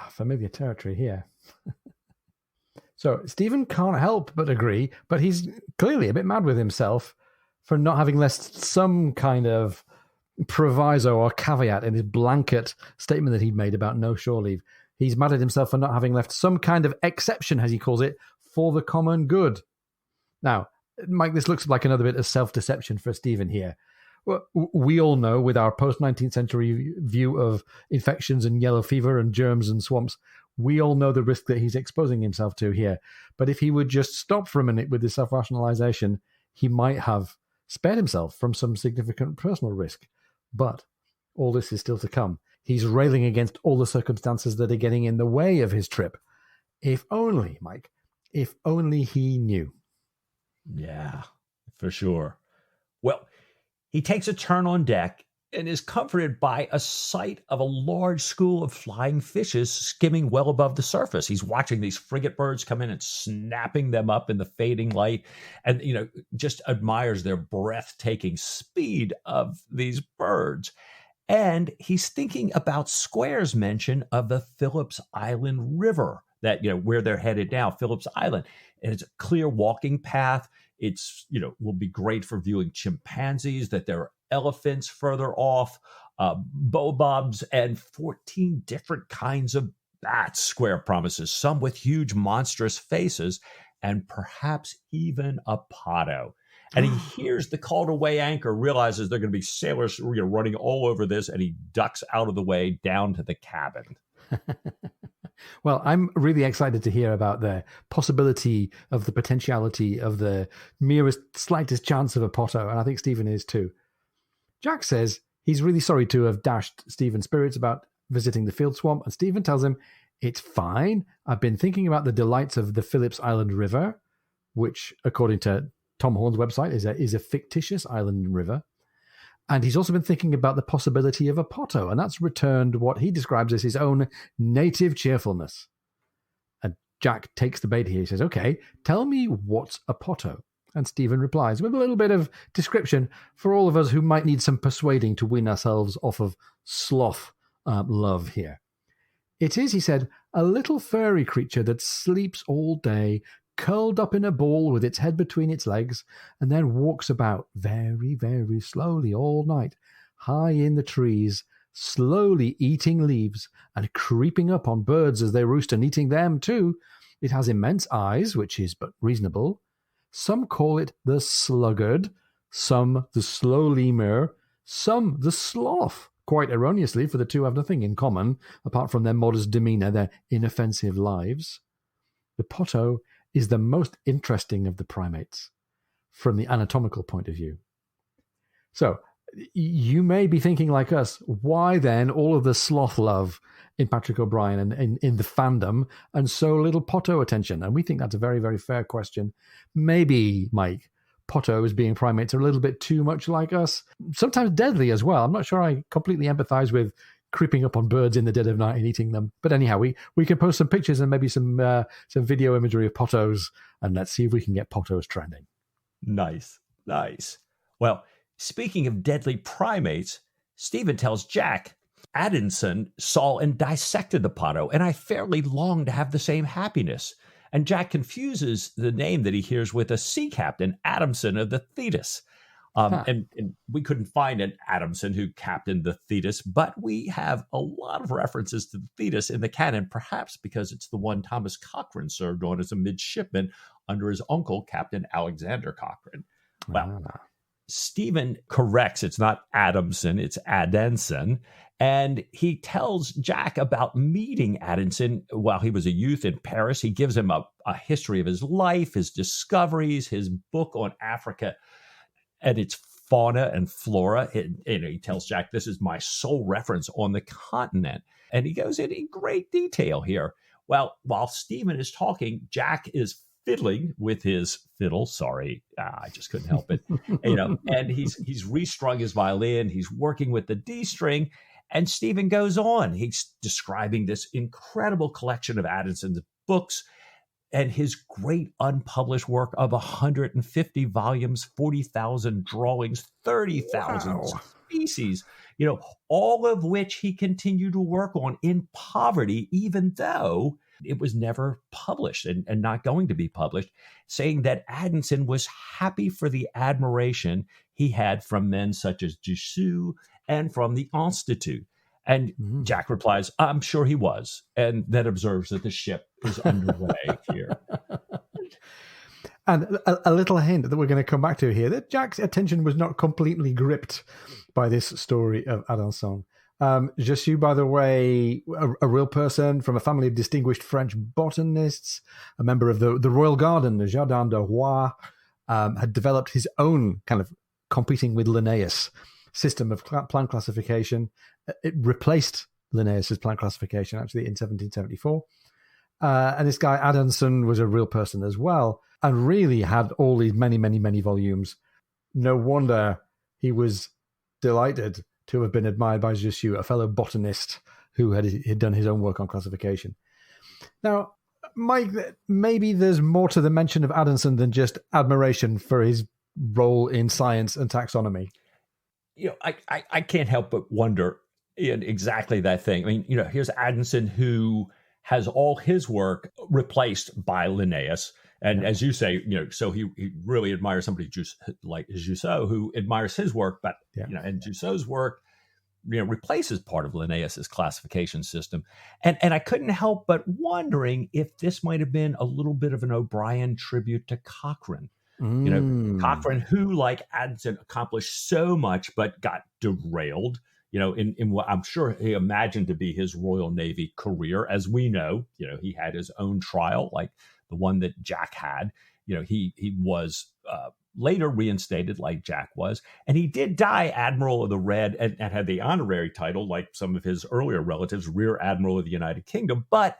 Familiar territory here. So Stephen can't help but agree, but he's clearly a bit mad with himself for not having left some kind of proviso or caveat in his blanket statement that he'd made about no shore leave. He's mad at himself for not having left some kind of exception, as he calls it, for the common good. Now, Mike, this looks like another bit of self-deception for Stephen here. We all know, with our post-19th century view of infections and yellow fever and germs and swamps, we all know the risk that he's exposing himself to here. But if he would just stop for a minute with the self-rationalization, he might have spared himself from some significant personal risk. But all this is still to come. He's railing against all the circumstances that are getting in the way of his trip. If only, Mike, if only he knew. Yeah, for sure. Well, he takes a turn on deck and is comforted by a sight of a large school of flying fishes skimming well above the surface. He's watching these frigate birds come in and snapping them up in the fading light, and just admires their breathtaking speed of these birds. And he's thinking about Square's mention of the Phillips Island River, that where they're headed now, Phillips Island. And it's a clear walking path. It's will be great for viewing chimpanzees, that there are elephants further off, baobabs, and 14 different kinds of bats, Square promises, some with huge monstrous faces, and perhaps even a potto. And he hears the call to weigh anchor, realizes they're going to be sailors running all over this, and he ducks out of the way down to the cabin. Well, I'm really excited to hear about the possibility of the potentiality of the merest, slightest chance of a potto, and I think Stephen is too. Jack says he's really sorry to have dashed Stephen's spirits about visiting the field swamp, and Stephen tells him, it's fine. I've been thinking about the delights of the Phillips Island River, which, according to Tom Horn's website, is a fictitious island river. And he's also been thinking about the possibility of a potto, and that's returned what he describes as his own native cheerfulness. And Jack takes the bait here. He says, okay, tell me what's a potto? And Stephen replies with a little bit of description for all of us who might need some persuading to win ourselves off of sloth love here. It is, he said, a little furry creature that sleeps all day, curled up in a ball with its head between its legs, and then walks about very, very slowly all night, high in the trees, slowly eating leaves and creeping up on birds as they roost and eating them too. It has immense eyes, which is but reasonable. Some call it the sluggard, some the slow lemur, some the sloth, quite erroneously, for the two have nothing in common apart from their modest demeanor, their inoffensive lives. The potto is the most interesting of the primates from the anatomical point of view. So you may be thinking like us, why then all of the sloth love in Patrick O'Brien and in the fandom and so little potto attention? And we think that's a very, very fair question. Maybe, Mike, pottos being primates are a little bit too much like us, sometimes deadly as well. I'm not sure I completely empathize with creeping up on birds in the dead of night and eating them. But anyhow, we can post some pictures and maybe some video imagery of pottos, and let's see if we can get pottos trending. Nice. Well, speaking of deadly primates, Stephen tells Jack, Adamson saw and dissected the potto, and I fairly long to have the same happiness. And Jack confuses the name that he hears with a sea captain, Adamson of the Thetis. And we couldn't find an Adamson who captained the Thetis, but we have a lot of references to the Thetis in the canon, perhaps because it's the one Thomas Cochrane served on as a midshipman under his uncle, Captain Alexander Cochrane. Well, Stephen corrects, it's not Adamson, it's Adanson. And he tells Jack about meeting Adanson while he was a youth in Paris. He gives him a history of his life, his discoveries, his book on Africa and its fauna and flora. He tells Jack, this is my sole reference on the continent. And he goes in great detail here. Well, while Stephen is talking, Jack is fiddling with his fiddle. Sorry, I just couldn't help it. And he's restrung his violin. He's working with the D string. And Stephen goes on. He's describing this incredible collection of Addison's books and his great unpublished work of 150 volumes, 40,000 drawings, 30,000 species, all of which he continued to work on in poverty, even though it was never published and not going to be published, saying that Addison was happy for the admiration he had from men such as Jussieu and from the Institute. And Jack replies, I'm sure he was, and then observes that the ship is underway here. And a little hint that we're going to come back to here, that Jack's attention was not completely gripped by this story of Adanson. Jussieu, by the way, a real person from a family of distinguished French botanists, a member of the Royal Garden, the Jardin du Roi, had developed his own kind of competing with Linnaeus system of plant classification. It replaced Linnaeus's plant classification, actually, in 1774. And this guy, Adanson, was a real person as well, and really had all these many, many, many volumes. No wonder he was delighted to have been admired by Jussieu, a fellow botanist who had done his own work on classification. Now, Mike, maybe there's more to the mention of Adanson than just admiration for his role in science and taxonomy. I can't help but wonder in exactly that thing. I mean, here's Adanson, who has all his work replaced by Linnaeus. And as you say, so he really admires somebody like Jussieu, who admires his work, but, and Jussieu's work, replaces part of Linnaeus's classification system. And I couldn't help but wondering if this might have been a little bit of an O'Brien tribute to Cochrane. Cochrane, who, like Adanson, accomplished so much, but got derailed, in what I'm sure he imagined to be his Royal Navy career. As we know, he had his own trial, like the one that Jack had. He was later reinstated like Jack was, and he did die Admiral of the Red and had the honorary title, like some of his earlier relatives, Rear Admiral of the United Kingdom. But,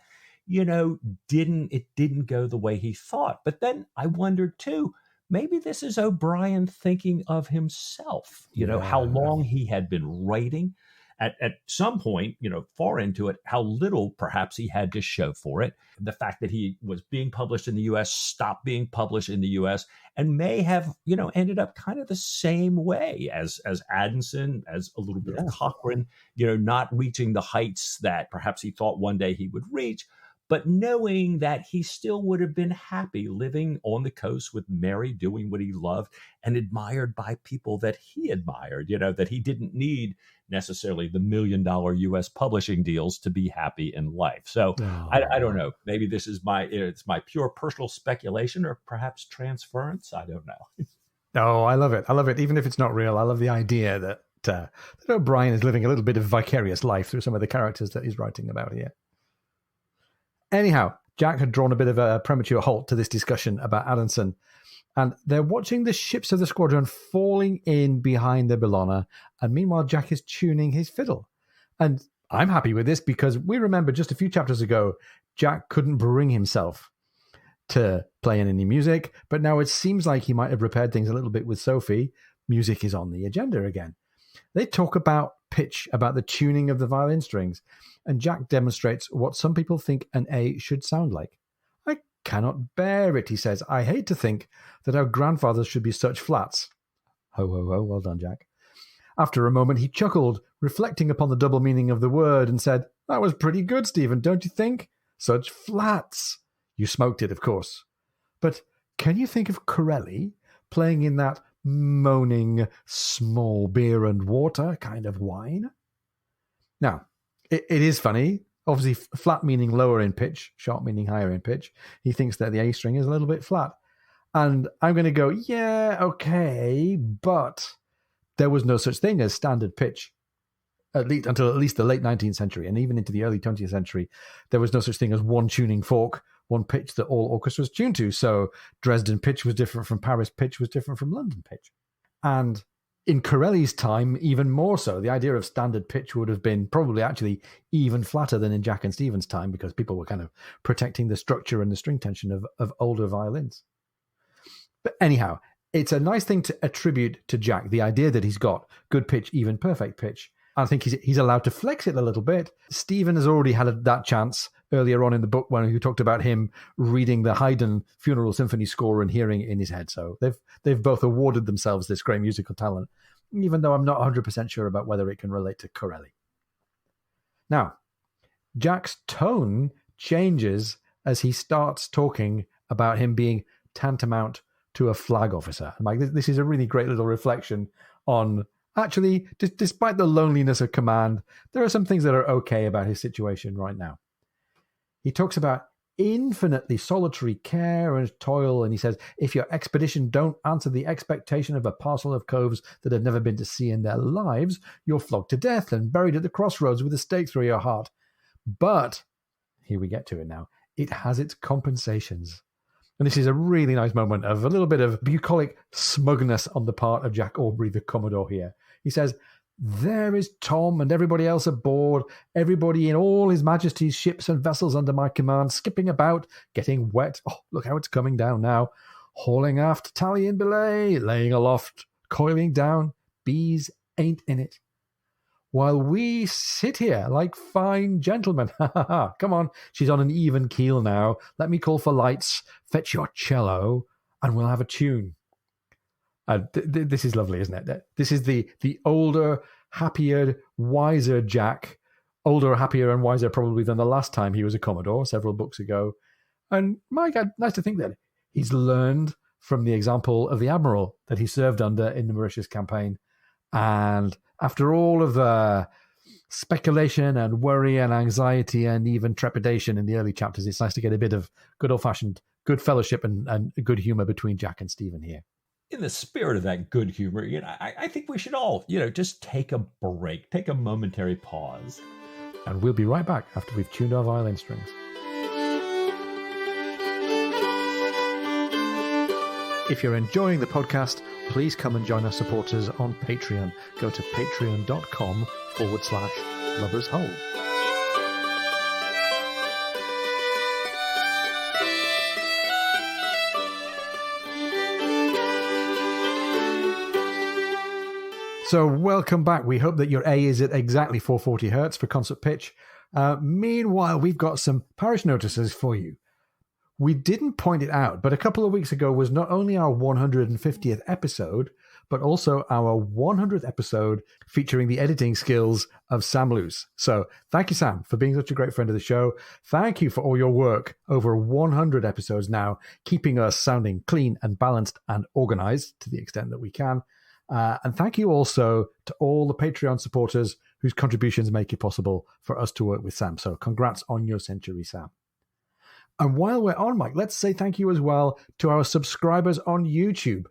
it didn't go the way he thought. But then I wondered too, maybe this is O'Brien thinking of himself, how long he had been writing. At some point, far into it, how little perhaps he had to show for it. The fact that he was being published in the U.S., stopped being published in the U.S., and may have, ended up kind of the same way as Adanson, as a little bit of Cochrane, not reaching the heights that perhaps he thought one day he would reach, but knowing that he still would have been happy living on the coast with Mary, doing what he loved and admired by people that he admired, that he didn't need necessarily the $1 million U.S. publishing deals to be happy in life. So I don't know. Maybe this is it's my pure personal speculation, or perhaps transference. I don't know. No, I love it. I love it. Even if it's not real, I love the idea that O'Brien is living a little bit of vicarious life through some of the characters that he's writing about here. Anyhow, Jack had drawn a bit of a premature halt to this discussion about Adanson, and they're watching the ships of the squadron falling in behind the Bellona, and meanwhile Jack is tuning his fiddle. And I'm happy with this because we remember just a few chapters ago, Jack couldn't bring himself to play any music, but now it seems like he might have repaired things a little bit with Sophie. Music is on the agenda again. They talk about pitch, about the tuning of the violin strings, and Jack demonstrates what some people think an A should sound like. I cannot bear it, he says. I hate to think that our grandfathers should be such flats. Ho, ho, ho, well done, Jack. After a moment, he chuckled, reflecting upon the double meaning of the word, and said, that was pretty good, Stephen, don't you think? Such flats. You smoked it, of course. But can you think of Corelli playing in that moaning, small beer and water kind of wine? Now, it is funny. Obviously, flat meaning lower in pitch, sharp meaning higher in pitch. He thinks that the A string is a little bit flat. And I'm going to go, yeah, okay, but there was no such thing as standard pitch, until at least the late 19th century, and even into the early 20th century, there was no such thing as one tuning fork, one pitch that all orchestras tuned to. So Dresden pitch was different from Paris pitch, was different from London pitch. And in Corelli's time, even more so, the idea of standard pitch would have been probably actually even flatter than in Jack and Stephen's time, because people were kind of protecting the structure and the string tension of older violins. But anyhow, it's a nice thing to attribute to Jack, the idea that he's got good pitch, even perfect pitch. I think he's allowed to flex it a little bit. Stephen has already had that chance earlier on in the book when he talked about him reading the Haydn Funeral Symphony score and hearing it in his head. So they've both awarded themselves this great musical talent. even though I'm not 100% sure about whether it can relate to Corelli. Now, Jack's tone changes as he starts talking about him being tantamount to a flag officer. Like, this is a really great little reflection on, actually, despite the loneliness of command, there are some things that are okay about his situation right now. He talks about infinitely solitary care and toil, and he says, if your expedition don't answer the expectation of a parcel of coves that have never been to sea in their lives, you're flogged to death and buried at the crossroads with a stake through your heart. But, here we get to it now, it has its compensations. And this is a really nice moment of a little bit of bucolic smugness on the part of Jack Aubrey, the Commodore here. He says, there is Tom and everybody else aboard, everybody in all His Majesty's ships and vessels under my command, skipping about, getting wet. Oh, look how it's coming down now. Hauling aft, tally and belay, laying aloft, coiling down. Bees ain't in it. While we sit here like fine gentlemen. Ha ha ha. Come on, she's on an even keel now. Let me call for lights, fetch your cello, and we'll have a tune. This is lovely, isn't it? This is the older, happier, wiser Jack. Older, happier, and wiser probably than the last time he was a Commodore, several books ago. And my God, nice to think that he's learned from the example of the Admiral that he served under in the Mauritius campaign. And after all of the speculation and worry and anxiety and even trepidation in the early chapters, it's nice to get a bit of good old-fashioned good fellowship and good humor between Jack and Stephen here. In the spirit of that good humor, I think we should all, just take a break, take a momentary pause. And we'll be right back after we've tuned our violin strings. If you're enjoying the podcast, please come and join our supporters on Patreon. Go to patreon.com/Lover's Hole. So welcome back. We hope that your A is at exactly 440 hertz for concert pitch. Meanwhile, we've got some parish notices for you. We didn't point it out, but a couple of weeks ago was not only our 150th episode, but also our 100th episode featuring the editing skills of Sam Luce. So thank you, Sam, for being such a great friend of the show. Thank you for all your work over 100 episodes now, keeping us sounding clean and balanced and organized to the extent that we can. And thank you also to all the Patreon supporters whose contributions make it possible for us to work with Sam. So congrats on your century, Sam. And while we're on, Mike, let's say thank you as well to our subscribers on YouTube.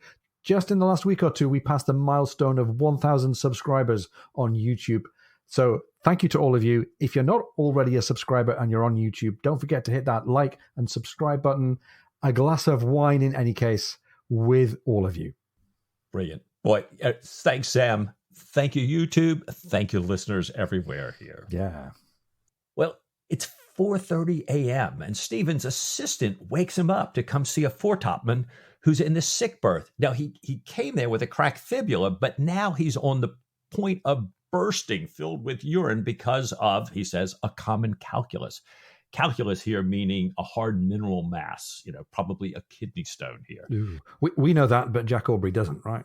Just in the last week or two, we passed the milestone of 1,000 subscribers on YouTube. So thank you to all of you. If you're not already a subscriber and you're on YouTube, don't forget to hit that like and subscribe button. A glass of wine in any case with all of you. Brilliant. Boy, thanks, Sam. Thank you, YouTube. Thank you, listeners everywhere here. Yeah. Well, it's 4:30 a.m. and Stephen's assistant wakes him up to come see a foretopman who's in the sick berth. Now, he came there with a cracked fibula, but now he's on the point of bursting, filled with urine because of, he says, a common calculus. Calculus here meaning a hard mineral mass, probably a kidney stone here. Ooh. We know that, but Jack Aubrey doesn't, right?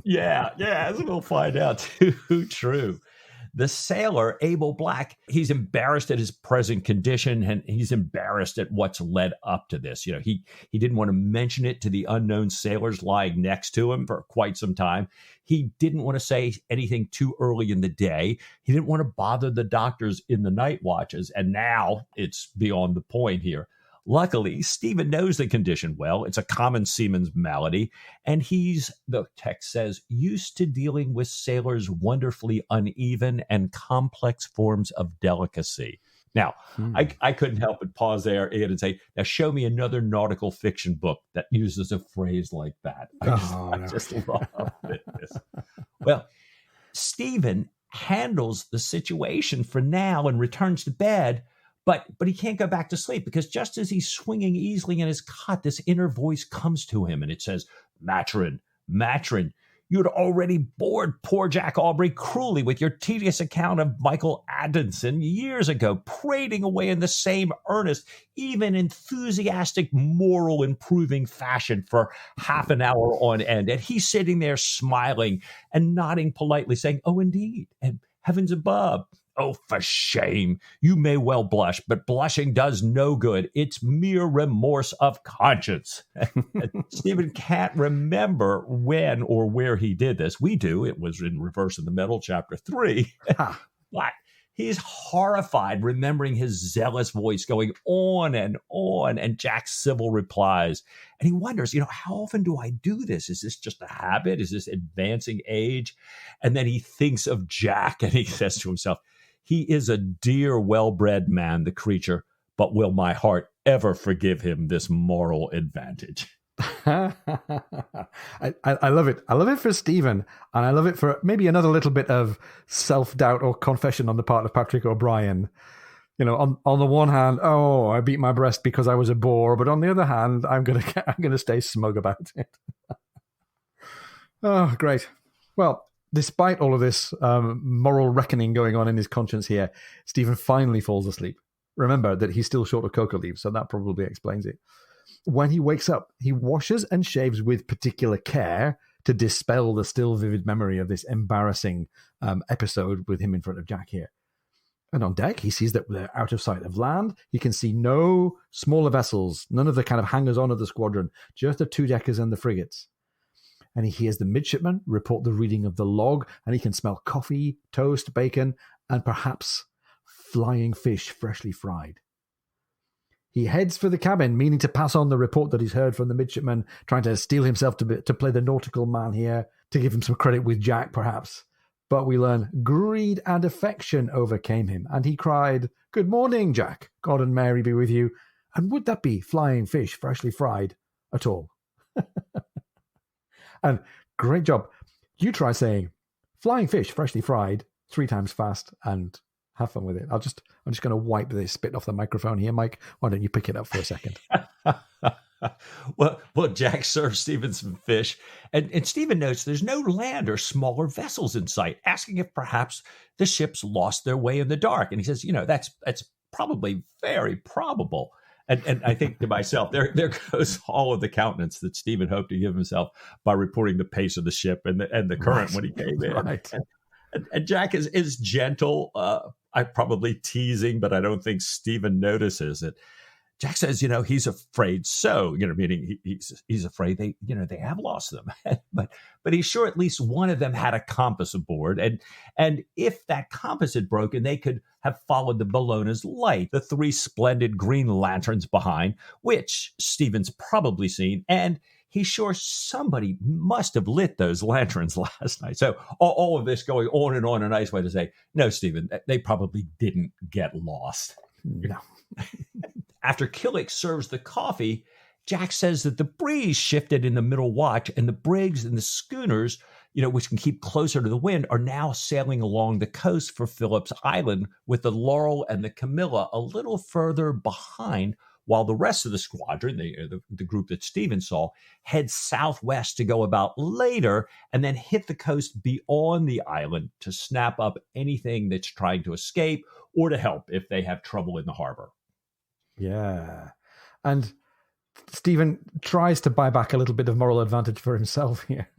Yeah, as we'll find out too. True. The sailor, Abel Black, he's embarrassed at his present condition, and he's embarrassed at what's led up to this. He didn't want to mention it to the unknown sailors lying next to him for quite some time. He didn't want to say anything too early in the day. He didn't want to bother the doctors in the night watches, and now it's beyond the point here. Luckily, Stephen knows the condition well. It's a common seaman's malady, and he's, the text says, used to dealing with sailors' wonderfully uneven and complex forms of delicacy. Now, I couldn't help but pause there, Ian, and say, now show me another nautical fiction book that uses a phrase like that. I just love it. Well, Stephen handles the situation for now and returns to bed, but he can't go back to sleep because just as he's swinging easily in his cot, this inner voice comes to him and it says, Matron, You'd already bored poor Jack Aubrey cruelly with your tedious account of Michael Adamson years ago, prating away in the same earnest, even enthusiastic, moral improving fashion for half an hour on end. And he's sitting there smiling and nodding politely, saying, "Oh, indeed, and heavens above. Oh, for shame. You may well blush, but blushing does no good. It's mere remorse of conscience." Stephen can't remember when or where he did this. We do. It was in Reverse in the Middle, chapter 3. But he's horrified, remembering his zealous voice going on, and Jack's civil replies. And he wonders, how often do I do this? Is this just a habit? Is this advancing age? And then he thinks of Jack, and he says to himself, "He is a dear, well-bred man, the creature, but will my heart ever forgive him this moral advantage?" I love it. I love it for Stephen, and I love it for maybe another little bit of self-doubt or confession on the part of Patrick O'Brien. On the one hand, I beat my breast because I was a bore, but on the other hand, I'm gonna stay smug about it. Oh, great. Well, despite all of this moral reckoning going on in his conscience here, Stephen finally falls asleep. Remember that he's still short of coca leaves, so that probably explains it. When he wakes up, he washes and shaves with particular care to dispel the still vivid memory of this embarrassing episode with him in front of Jack here. And on deck, he sees that they're out of sight of land. He can see no smaller vessels, none of the kind of hangers-on of the squadron, just the two-deckers and the frigates. And he hears the midshipman report the reading of the log, and he can smell coffee, toast, bacon, and perhaps flying fish freshly fried. He heads for the cabin, meaning to pass on the report that he's heard from the midshipman, trying to steel himself to play the nautical man here, to give him some credit with Jack, perhaps. But we learn greed and affection overcame him, and he cried, "Good morning, Jack. God and Mary be with you. And would that be flying fish freshly fried at all?" And great job. You try saying "flying fish freshly fried" 3 times fast and have fun with it. I'm just going to wipe this spit off the microphone here, Mike. Why don't you pick it up for a second? Well, Jack serves Stephen some fish, and Stephen notes there's no land or smaller vessels in sight, asking if perhaps the ships lost their way in the dark. And he says, that's probably very probable. And I think to myself, there goes all of the countenance that Stephen hoped to give himself by reporting the pace of the ship and the current when he came in. Right. And Jack is gentle. I probably teasing, but I don't think Stephen notices it. Jack says, he's afraid so, meaning he's afraid they have lost them. but he's sure at least one of them had a compass aboard. And if that compass had broken, they could have followed the Bellona's light, the 3 splendid green lanterns behind, which Stephen's probably seen. And he's sure somebody must have lit those lanterns last night. So all of this going on and on, a nice way to say, no, Stephen, they probably didn't get lost. No. After Killick serves the coffee, Jack says that the breeze shifted in the middle watch, and the brigs and the schooners, which can keep closer to the wind, are now sailing along the coast for Philip's Island, with the Laurel and the Camilla a little further behind, while the rest of the squadron, the group that Stephen saw, heads southwest to go about later and then hit the coast beyond the island to snap up anything that's trying to escape or to help if they have trouble in the harbor. Yeah. And Stephen tries to buy back a little bit of moral advantage for himself here.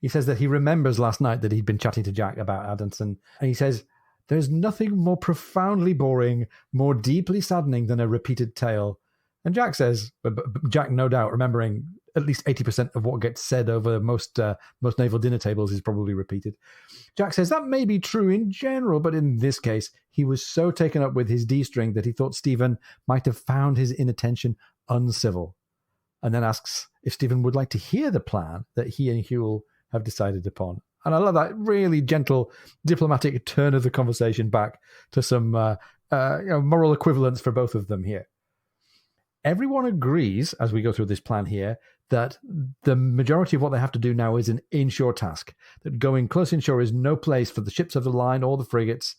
He says that he remembers last night that he'd been chatting to Jack about Adamson, and he says, "There's nothing more profoundly boring, more deeply saddening than a repeated tale." And Jack says, Jack, no doubt, remembering at least 80% of what gets said over most naval dinner tables is probably repeated. Jack says that may be true in general, but in this case, he was so taken up with his D-string that he thought Stephen might have found his inattention uncivil, and then asks if Stephen would like to hear the plan that he and Huell have decided upon. And I love that really gentle, diplomatic turn of the conversation back to some moral equivalence for both of them here. Everyone agrees, as we go through this plan here, that the majority of what they have to do now is an inshore task, that going close inshore is no place for the ships of the line or the frigates,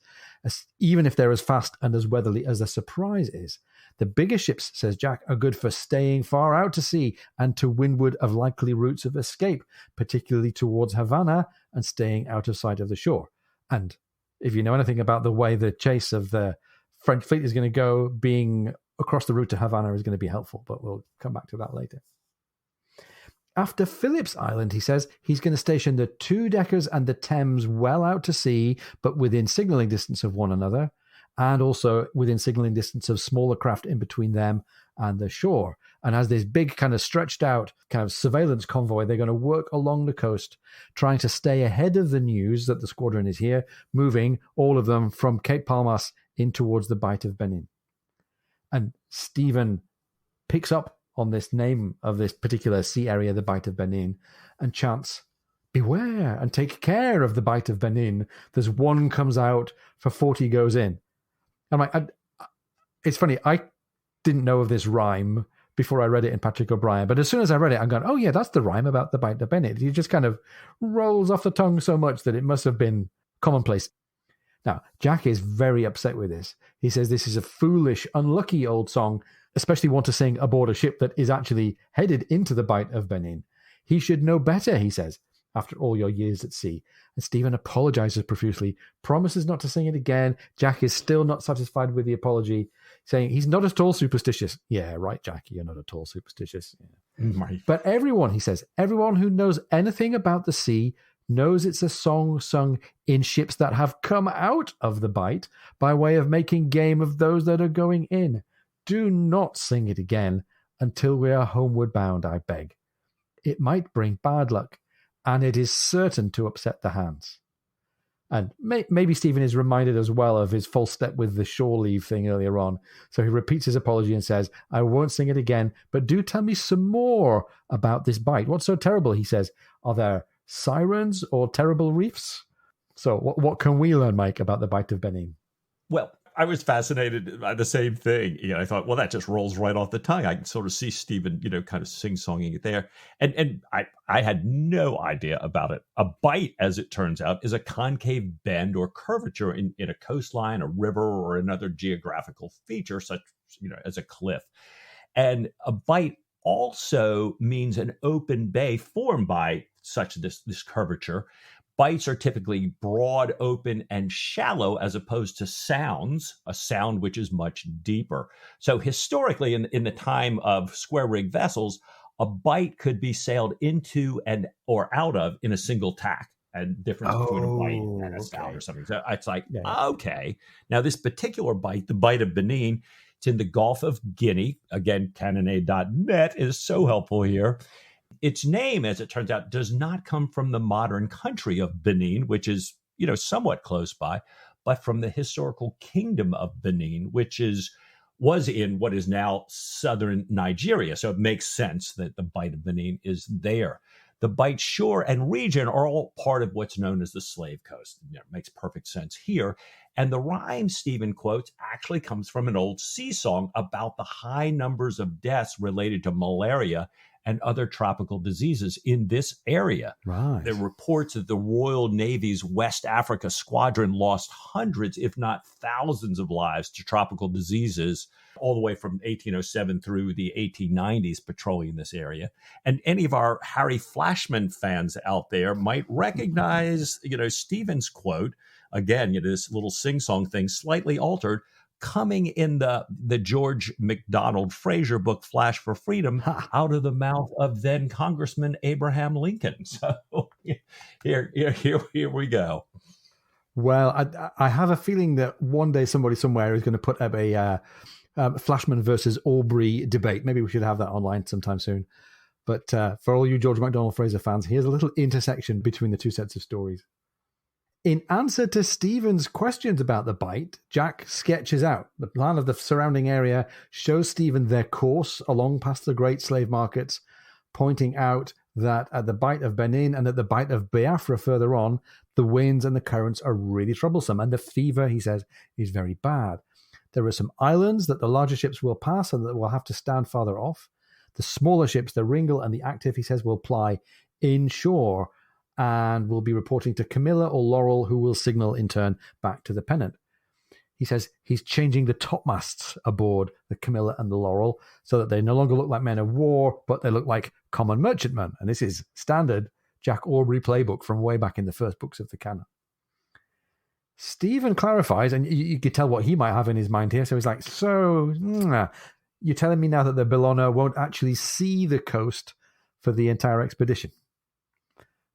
even if they're as fast and as weatherly as the Surprise is. The bigger ships, says Jack, are good for staying far out to sea and to windward of likely routes of escape, particularly towards Havana and staying out of sight of the shore. And if you know anything about the way the chase of the French fleet is going to go, being across the route to Havana is going to be helpful, but we'll come back to that later. After Phillips Island, he says, he's going to station the two-deckers and the Thames well out to sea, but within signalling distance of one another, and also within signalling distance of smaller craft in between them and the shore. And as this big kind of stretched out kind of surveillance convoy, they're going to work along the coast, trying to stay ahead of the news that the squadron is here, moving all of them from Cape Palmas in towards the Bight of Benin. And Stephen picks up on this name of this particular sea area, the Bight of Benin, and chants, "Beware and take care of the Bight of Benin. There's one comes out for 40 goes in." I'm like, it's funny, I didn't know of this rhyme before I read it in Patrick O'Brien, but as soon as I read it, I'm going, oh yeah, that's the rhyme about the Bight of Benin. It just kind of rolls off the tongue so much that it must have been commonplace. Now, Jack is very upset with this. He says this is a foolish, unlucky old song, especially want to sing aboard a ship that is actually headed into the Bight of Benin. He should know better, he says, after all your years at sea. And Stephen apologizes profusely, promises not to sing it again. Jack is still not satisfied with the apology, saying he's not at all superstitious. Yeah, right, Jack, you're not at all superstitious. Yeah. But everyone, he says, everyone who knows anything about the sea knows it's a song sung in ships that have come out of the Bight by way of making game of those that are going in. Do not sing it again until we are homeward bound, I beg. It might bring bad luck, and it is certain to upset the hands. And maybe Stephen is reminded as well of his false step with the shore leave thing earlier on. So he repeats his apology and says, I won't sing it again, but do tell me some more about this Bight. What's so terrible, he says. Are there sirens or terrible reefs? So what can we learn, Mike, about the Bight of Benin? Well, I was fascinated by the same thing. I thought, well, that just rolls right off the tongue. I can sort of see Stephen, kind of sing-songing it there. And I had no idea about it. A bight, as it turns out, is a concave bend or curvature in a coastline, a river, or another geographical feature, such as a cliff. And a bight also means an open bay formed by such this curvature. Bights are typically broad, open, and shallow as opposed to sounds, a sound which is much deeper. So historically, in the time of square rig vessels, a bight could be sailed into and or out of in a single tack, and difference between a bight and a sound or something. So it's like, okay. Now this particular bight, the Bight of Benin, it's in the Gulf of Guinea. Again, cannonade.net is so helpful here. Its name, as it turns out, does not come from the modern country of Benin, which is, somewhat close by, but from the historical kingdom of Benin, which was in what is now southern Nigeria. So it makes sense that the Bight of Benin is there. The Bight shore and region are all part of what's known as the Slave Coast. It makes perfect sense here. And the rhyme Stephen quotes actually comes from an old sea song about the high numbers of deaths related to malaria and other tropical diseases in this area. Right. There are reports that the Royal Navy's West Africa squadron lost hundreds, if not thousands of lives to tropical diseases all the way from 1807 through the 1890s patrolling this area. And any of our Harry Flashman fans out there might recognize, Stephen's quote, again, this little sing-song thing, slightly altered, coming in the George MacDonald Fraser book, Flash for Freedom, out of the mouth of then Congressman Abraham Lincoln. So here we go. Well, I have a feeling that one day somebody somewhere is going to put up a Flashman versus Aubrey debate. Maybe we should have that online sometime soon. But for all you George MacDonald Fraser fans, here's a little intersection between the two sets of stories. In answer to Stephen's questions about the Bight, Jack sketches out the plan of the surrounding area, shows Stephen their course along past the great slave markets, pointing out that at the Bight of Benin and at the Bight of Biafra further on, the winds and the currents are really troublesome, and the fever, he says, is very bad. There are some islands that the larger ships will pass and that will have to stand farther off. The smaller ships, the Ringle and the Active, he says, will ply inshore and will be reporting to Camilla or Laurel, who will signal in turn back to the Pennant. He says he's changing the topmasts aboard the Camilla and the Laurel so that they no longer look like men of war, but they look like common merchantmen. And this is standard Jack Aubrey playbook from way back in the first books of the canon. Stephen clarifies, and you could tell what he might have in his mind here. So he's like, you're telling me now that the Bellona won't actually see the coast for the entire expedition?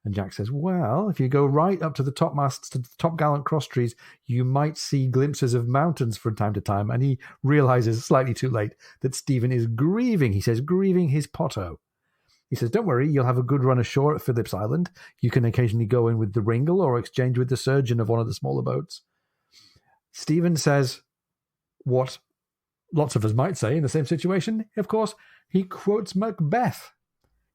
And Jack says, well, if you go right up to the topmasts, to the top gallant cross trees, you might see glimpses of mountains from time to time. And he realizes slightly too late that Stephen is grieving. He says, grieving his potto. He says, don't worry, you'll have a good run ashore at Phillips Island. You can occasionally go in with the Ringle or exchange with the surgeon of one of the smaller boats. Stephen says what lots of us might say in the same situation. Of course, he quotes Macbeth.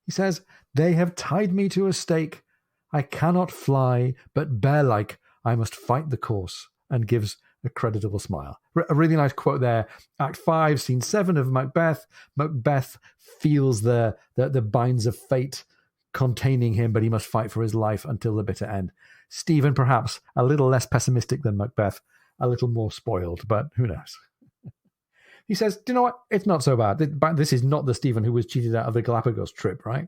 He says, they have tied me to a stake. I cannot fly, but bear-like I must fight the course, and gives a creditable smile. A really nice quote there. Act 5, Scene 7 of Macbeth. Macbeth feels the binds of fate containing him, but he must fight for his life until the bitter end. Stephen, perhaps a little less pessimistic than Macbeth, a little more spoiled, but who knows? He says, do you know what? It's not so bad. This is not the Stephen who was cheated out of the Galapagos trip, right?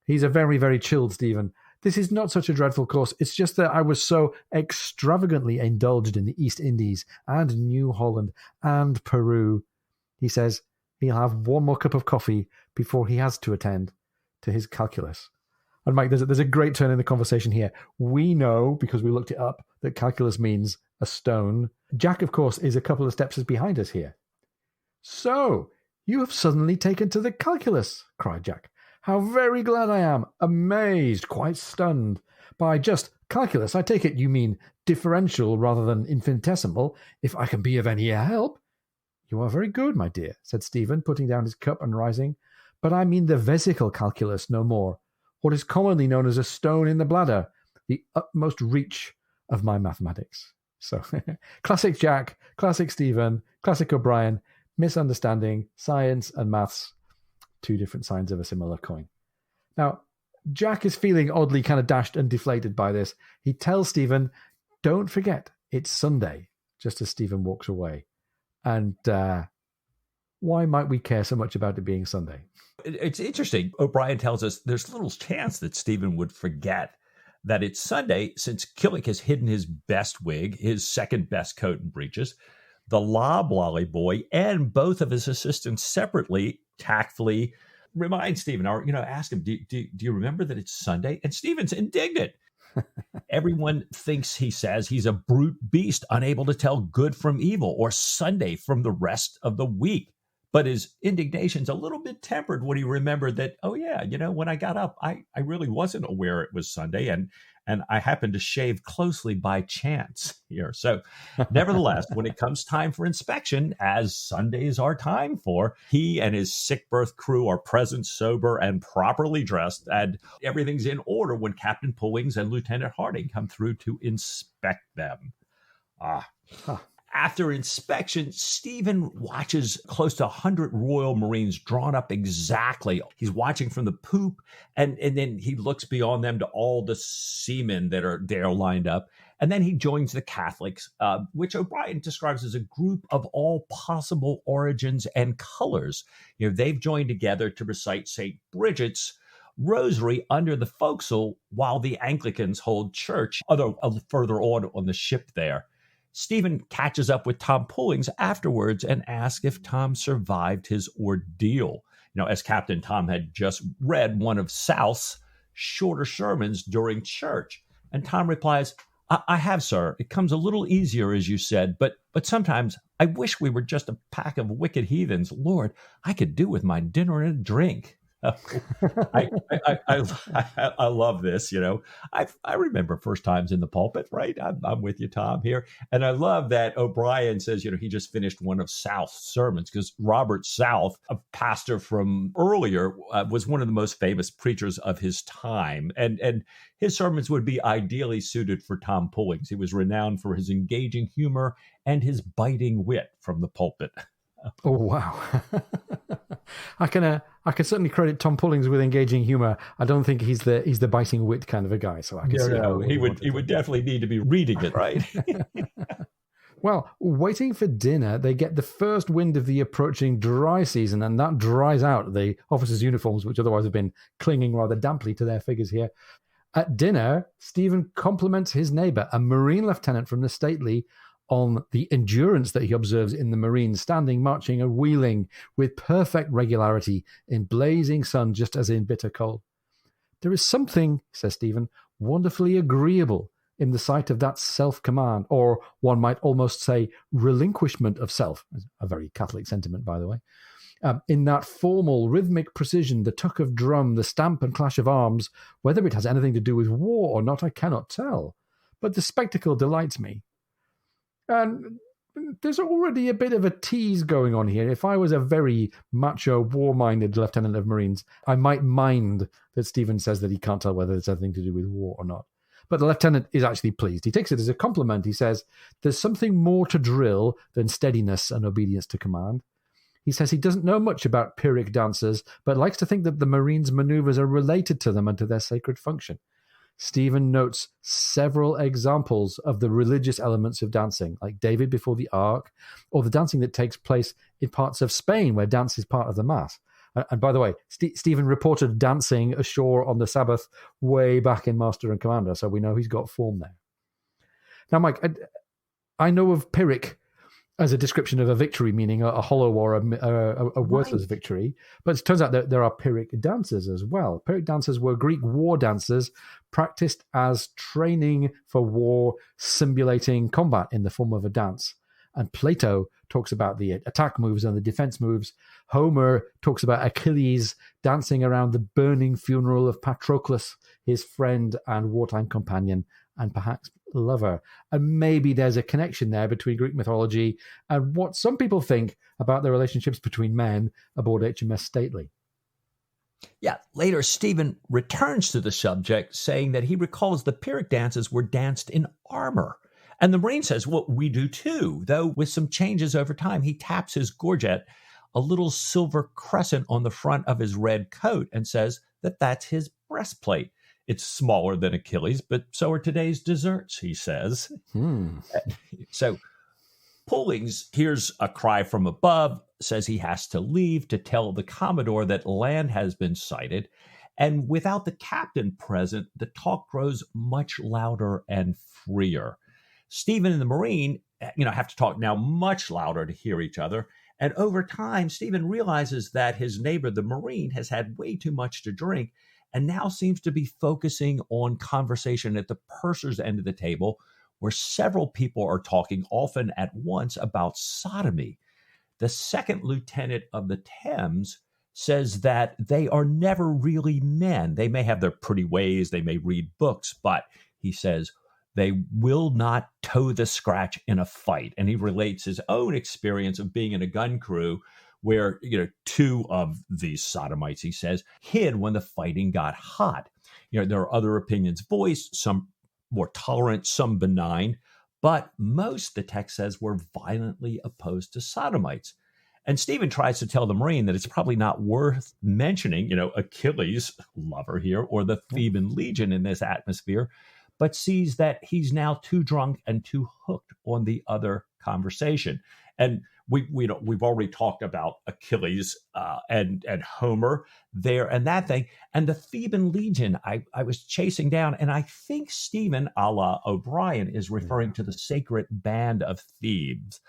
He's a very, very chilled Stephen. This is not such a dreadful course. It's just that I was so extravagantly indulged in the East Indies and New Holland and Peru. He says he'll have one more cup of coffee before he has to attend to his calculus. And Mike, there's a great turn in the conversation here. We know, because we looked it up, that calculus means a stone. Jack, of course, is a couple of steps behind us here. So, you have suddenly taken to the calculus, cried Jack. How very glad I am, amazed, quite stunned. By just calculus, I take it you mean differential rather than infinitesimal, if I can be of any help. You are very good, my dear, said Stephen, putting down his cup and rising. But I mean the vesical calculus no more, what is commonly known as a stone in the bladder, the utmost reach of my mathematics. So, classic Jack, classic Stephen, classic O'Brien, misunderstanding, science and maths, two different sides of a similar coin. Now, Jack is feeling oddly kind of dashed and deflated by this. He tells Stephen, don't forget, it's Sunday, just as Stephen walks away. And why might we care so much about it being Sunday? It's interesting. O'Brien tells us there's little chance that Stephen would forget that it's Sunday, since Killick has hidden his best wig, his second best coat and breeches, the loblolly boy, and both of his assistants separately, tactfully remind Stephen, or ask him, do you remember that it's Sunday? And Stephen's indignant. Everyone thinks he says he's a brute beast, unable to tell good from evil or Sunday from the rest of the week. But his indignation's a little bit tempered when he remembered that, oh yeah, when I got up, I really wasn't aware it was Sunday, and I happened to shave closely by chance here. So nevertheless, when it comes time for inspection, as Sundays are time for, he and his sick berth crew are present, sober, and properly dressed, and everything's in order when Captain Pullings and Lieutenant Harding come through to inspect them. After inspection, Stephen watches close to 100 Royal Marines drawn up exactly. He's watching from the poop, and then he looks beyond them to all the seamen that are there lined up. And then he joins the Catholics, which O'Brien describes as a group of all possible origins and colors. They've joined together to recite St. Bridget's rosary under the forecastle, while the Anglicans hold church further on the ship there. Stephen catches up with Tom Pullings afterwards and asks if Tom survived his ordeal. As Captain Tom had just read one of South's shorter sermons during church. And Tom replies, I have, sir. It comes a little easier, as you said, but sometimes I wish we were just a pack of wicked heathens. Lord, I could do with my dinner and a drink. I love this. I remember first times in the pulpit, right? I'm with you, Tom, here. And I love that O'Brien says, he just finished one of South's sermons, because Robert South, a pastor from earlier, was one of the most famous preachers of his time. And his sermons would be ideally suited for Tom Pullings. He was renowned for his engaging humor and his biting wit from the pulpit. Oh, wow. I can certainly credit Tom Pullings with engaging humor. I don't think he's the biting wit kind of a guy, so I can see how he would definitely need to be reading it, right? Well, waiting for dinner, they get the first wind of the approaching dry season, and that dries out the officers' uniforms, which otherwise have been clinging rather damply to their figures here. At dinner, Stephen compliments his neighbour, a Marine lieutenant from the Stately, on the endurance that he observes in the Marines, standing, marching, and wheeling with perfect regularity in blazing sun, just as in bitter cold. There is something, says Stephen, wonderfully agreeable in the sight of that self-command, or one might almost say relinquishment of self, a very Catholic sentiment, by the way, in that formal, rhythmic precision, the tuck of drum, the stamp and clash of arms. Whether it has anything to do with war or not, I cannot tell. But the spectacle delights me. And there's already a bit of a tease going on here. If I was a very macho, war-minded lieutenant of Marines, I might mind that Stephen says that he can't tell whether it's anything to do with war or not. But the lieutenant is actually pleased. He takes it as a compliment. He says, there's something more to drill than steadiness and obedience to command. He says he doesn't know much about Pyrrhic dancers, but likes to think that the Marines' maneuvers are related to them and to their sacred function. Stephen notes several examples of the religious elements of dancing, like David before the Ark, or the dancing that takes place in parts of Spain where dance is part of the Mass. And by the way, Stephen reported dancing ashore on the Sabbath way back in Master and Commander, so we know he's got form there. Now, Mike, I know of Pyrrhic as a description of a victory, meaning a hollow or a worthless victory. But it turns out that there are Pyrrhic dancers as well. Pyrrhic dancers were Greek war dancers practiced as training for war, simulating combat in the form of a dance. And Plato talks about the attack moves and the defense moves. Homer talks about Achilles dancing around the burning funeral of Patroclus, his friend and wartime companion, and perhaps lover. And maybe there's a connection there between Greek mythology and what some people think about the relationships between men aboard HMS Stately. Yeah, later Stephen returns to the subject, saying that he recalls the Pyrrhic dances were danced in armor. And the Marine says, well, we do too, though with some changes over time. He taps his gorget, a little silver crescent on the front of his red coat, and says that that's his breastplate. It's smaller than Achilles, but so are today's desserts, he says. So Pullings hears a cry from above, says he has to leave to tell the Commodore that land has been sighted. And without the captain present, the talk grows much louder and freer. Stephen and the Marine, have to talk now much louder to hear each other. And over time, Stephen realizes that his neighbor, the Marine, has had way too much to drink and now seems to be focusing on conversation at the purser's end of the table, where several people are talking often at once about sodomy. The second lieutenant of the Thames says that they are never really men. They may have their pretty ways, they may read books, but he says they will not toe the scratch in a fight. And he relates his own experience of being in a gun crew where, two of these sodomites, he says, hid when the fighting got hot. There are other opinions voiced, some more tolerant, some benign, but most, the text says, were violently opposed to sodomites. And Stephen tries to tell the Marine that it's probably not worth mentioning, Achilles' lover here, or the Theban Legion in this atmosphere, but sees that he's now too drunk and too hooked on the other conversation. And we've already talked about Achilles and Homer there and that thing. And the Theban Legion, I was chasing down, and I think Stephen, a la O'Brien, is referring to the sacred band of Thebes.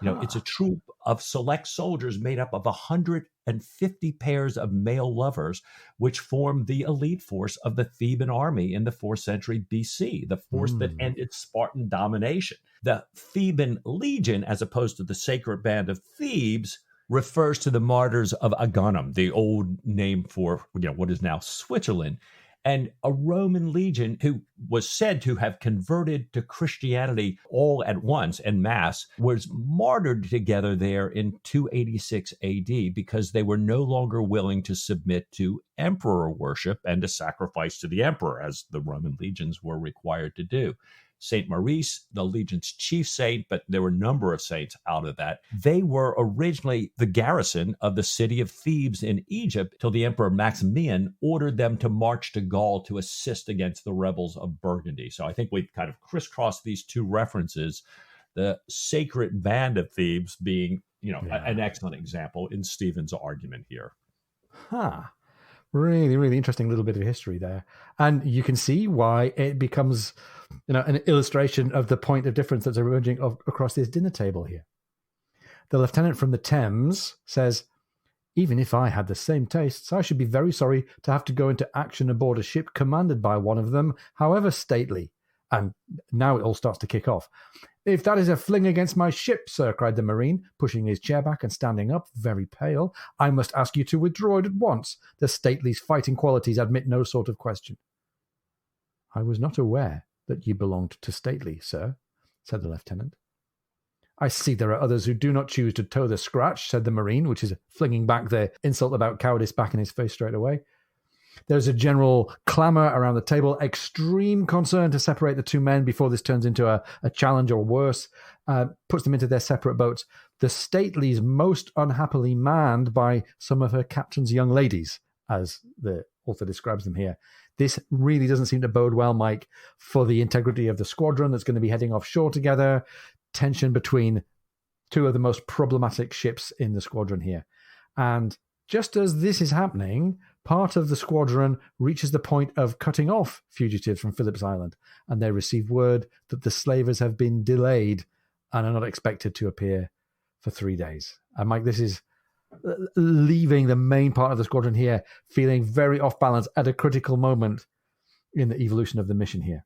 It's a troop of select soldiers made up of 150 pairs of male lovers, which formed the elite force of the Theban army in the 4th century BC, the force that ended Spartan domination. The Theban Legion, as opposed to the sacred band of Thebes, refers to the martyrs of Agaunum, the old name for what is now Switzerland. And a Roman legion who was said to have converted to Christianity all at once en masse was martyred together there in 286 AD because they were no longer willing to submit to emperor worship and to sacrifice to the emperor, as the Roman legions were required to do. Saint Maurice, the legion's chief saint, but there were a number of saints out of that. They were originally the garrison of the city of Thebes in Egypt till the Emperor Maximian ordered them to march to Gaul to assist against the rebels of Burgundy. So I think we've kind of crisscrossed these two references, the sacred band of Thebes being, an excellent example in Stephen's argument here. Really, really interesting little bit of history there. And you can see why it becomes, an illustration of the point of difference that's emerging across this dinner table here. The lieutenant from the Thames says, even if I had the same tastes, I should be very sorry to have to go into action aboard a ship commanded by one of them, however stately. And now it all starts to kick off. If that is a fling against my ship, sir, cried the Marine, pushing his chair back and standing up, very pale, I must ask you to withdraw it at once. The stately's fighting qualities admit no sort of question. I was not aware that ye belonged to stately, sir, said the lieutenant. I see there are others who do not choose to toe the scratch, said the Marine, which is flinging back the insult about cowardice back in his face straight away. There's a general clamour around the table, extreme concern to separate the two men before this turns into a challenge or worse, puts them into their separate boats. The Stately's most unhappily manned by some of her captain's young ladies, as the author describes them here. This really doesn't seem to bode well, Mike, for the integrity of the squadron that's going to be heading offshore together, tension between two of the most problematic ships in the squadron here. And just as this is happening, part of the squadron reaches the point of cutting off fugitives from Philip's Island, and they receive word that the slavers have been delayed and are not expected to appear for 3 days. And Mike, this is leaving the main part of the squadron here feeling very off balance at a critical moment in the evolution of the mission here.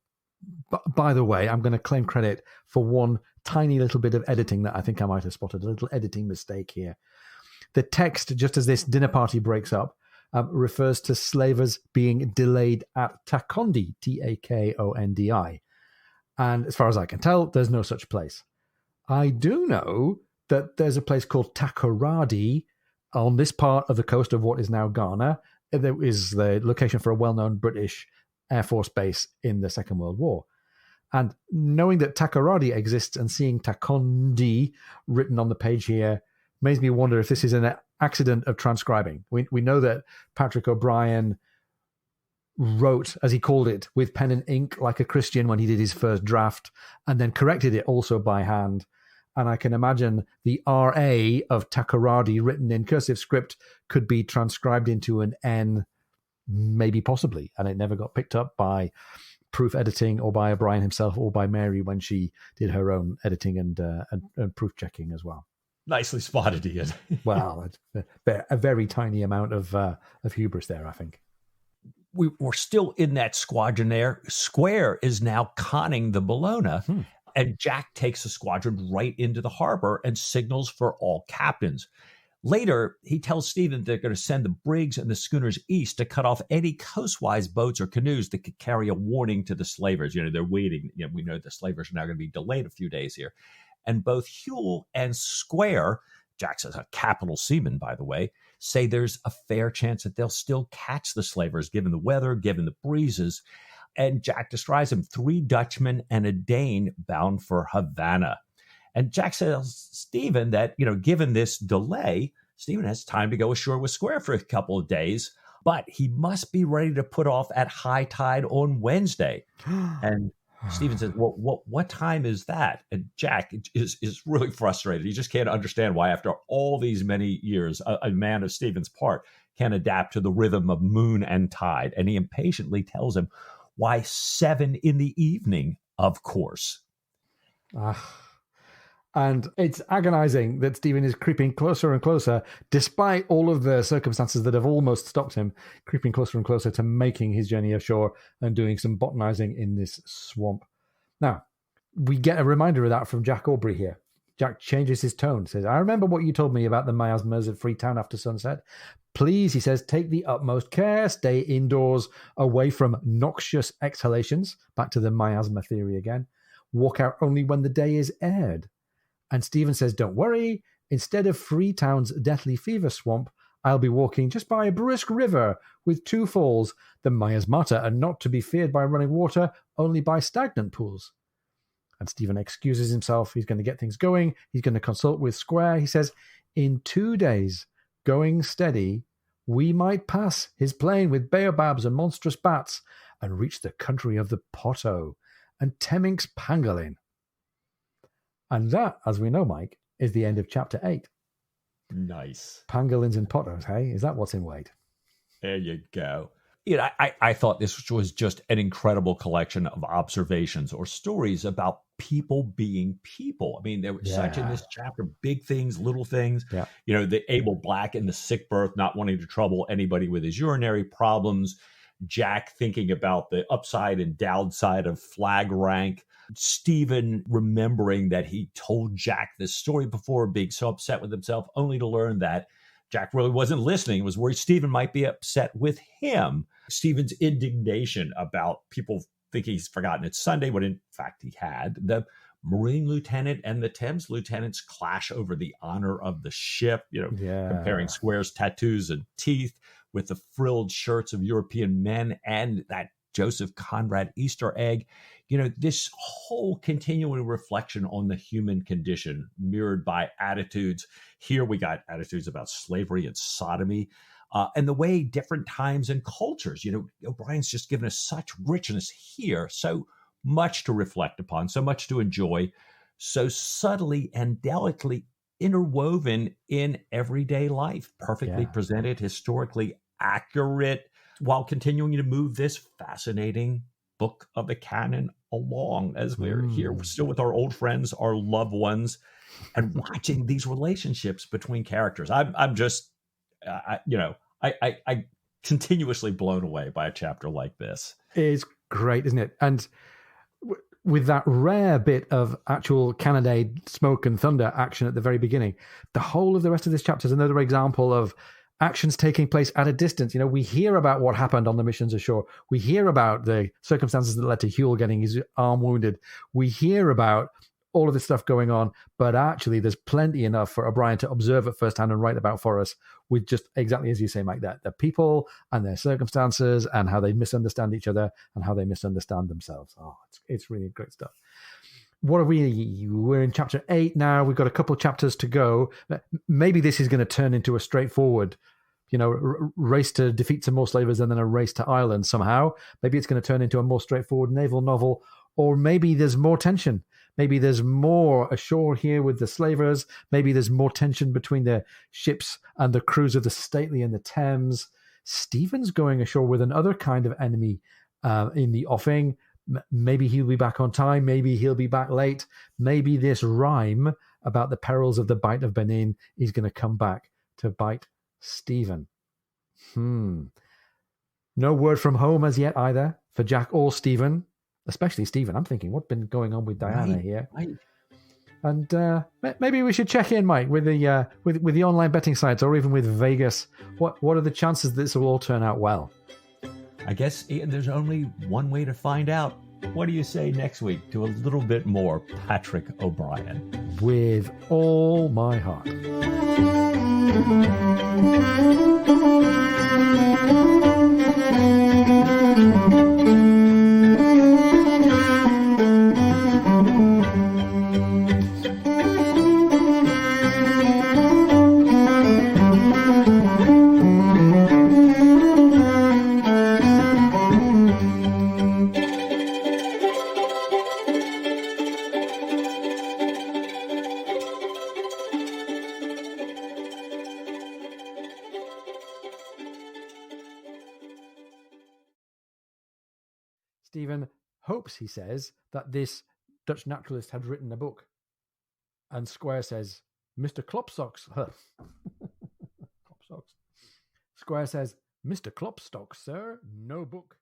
But by the way, I'm going to claim credit for one tiny little bit of editing that I think I might have spotted, a little editing mistake here. The text, just as this dinner party breaks up, refers to slavers being delayed at Takondi, Takondi. And as far as I can tell, there's no such place. I do know that there's a place called Takoradi on this part of the coast of what is now Ghana. There is the location for a well-known British Air Force base in the Second World War. And knowing that Takoradi exists and seeing Takondi written on the page here makes me wonder if this is an accident of transcribing. We know that Patrick O'Brien wrote, as he called it, with pen and ink like a Christian when he did his first draft, and then corrected it also by hand. And I can imagine the RA of Takoradi written in cursive script could be transcribed into an N, maybe possibly, and it never got picked up by proof editing or by O'Brien himself or by Mary when she did her own editing and proof checking as well. Nicely spotted, Ian. Well, a very tiny amount of hubris there, I think. We're still in that squadron there. Square is now conning the Bellona, and Jack takes the squadron right into the harbor and signals for all captains. Later, he tells Stephen they're going to send the brigs and the schooners east to cut off any coastwise boats or canoes that could carry a warning to the slavers. They're waiting. We know the slavers are now going to be delayed a few days here. And both Huell and Square, Jack's a capital seaman, by the way, say there's a fair chance that they'll still catch the slavers, given the weather, given the breezes. And Jack describes them 3 Dutchmen and a Dane bound for Havana. And Jack tells Stephen that, given this delay, Stephen has time to go ashore with Square for a couple of days, but he must be ready to put off at high tide on Wednesday. And Stephen says, well, what time is that? And Jack is really frustrated. He just can't understand why, after all these many years, a man of Stephen's part can adapt to the rhythm of moon and tide. And he impatiently tells him, why 7 p.m, of course. And it's agonizing that Stephen is creeping closer and closer, despite all of the circumstances that have almost stopped him, creeping closer and closer to making his journey ashore and doing some botanizing in this swamp. Now, we get a reminder of that from Jack Aubrey here. Jack changes his tone, says, I remember what you told me about the miasmas of Freetown after sunset. Please, he says, take the utmost care, stay indoors, away from noxious exhalations, back to the miasma theory again. Walk out only when the day is aired. And Stephen says, don't worry, instead of Freetown's deathly fever swamp, I'll be walking just by a brisk river with 2 falls. The miasmata are not to be feared by running water, only by stagnant pools. And Stephen excuses himself. He's going to get things going. He's going to consult with Square. He says, in 2 days, going steady, we might pass his plain with baobabs and monstrous bats and reach the country of the Potto and Temminck's pangolin. And that, as we know, Mike, is the end of chapter 8. Nice. Pangolins and pottos, hey? Is that what's in wait? There you go. I thought this was just an incredible collection of observations or stories about people being people. I mean, there were such in this chapter, big things, little things. Yeah. The Abel Black in the sick berth, not wanting to trouble anybody with his urinary problems. Jack thinking about the upside and downside of flag rank. Stephen remembering that he told Jack this story before, being so upset with himself, only to learn that Jack really wasn't listening. He was worried Stephen might be upset with him. Stephen's indignation about people thinking he's forgotten it's Sunday, when in fact he had. The Marine lieutenant and the Thames lieutenants clash over the honor of the ship, comparing Square's tattoos and teeth with the frilled shirts of European men and that Joseph Conrad Easter egg. This whole continuing reflection on the human condition mirrored by attitudes. Here we got attitudes about slavery and sodomy, and the way different times and cultures, O'Brien's just given us such richness here, so much to reflect upon, so much to enjoy, so subtly and delicately interwoven in everyday life, perfectly presented, historically accurate, while continuing to move this fascinating book of the canon along as we're here, we're still with our old friends, our loved ones, and watching these relationships between characters. I'm just, I continuously blown away by a chapter like this. It's great, isn't it? And with that rare bit of actual cannonade, smoke and thunder action at the very beginning, the whole of the rest of this chapter is another example of actions taking place at a distance. We hear about what happened on the missions ashore. We hear about the circumstances that led to Huel getting his arm wounded. We hear about all of this stuff going on, but actually there's plenty enough for O'Brien to observe it firsthand and write about for us, with just exactly as you say, Mike, that the people and their circumstances and how they misunderstand each other and how they misunderstand themselves. Oh, it's really great stuff. What are we're in chapter 8 now. We've got a couple of chapters to go. Maybe this is going to turn into a straightforward, race to defeat some more slavers and then a race to Ireland somehow. Maybe it's going to turn into a more straightforward naval novel, or maybe there's more tension. Maybe there's more ashore here with the slavers. Maybe there's more tension between the ships and the crews of the Stately and the Thames. Stephen's going ashore with another kind of enemy in the offing. Maybe he'll be back on time. Maybe he'll be back late. Maybe this rhyme about the perils of the Bight of Benin is going to come back to bite Stephen. No word from home as yet either for Jack or Stephen, especially Stephen. I'm thinking, what's been going on with Diana here? Right. And maybe we should check in, Mike, with the with the online betting sites or even with Vegas. What are the chances that this will all turn out well? I guess, Ian, there's only one way to find out. What do you say next week to a little bit more Patrick O'Brien? With all my heart. Stephen hopes, he says, that this Dutch naturalist had written a book. And Square says, Mr. Klopstocks. Klopstocks. Square says, Mr. Klopstock, sir, no book.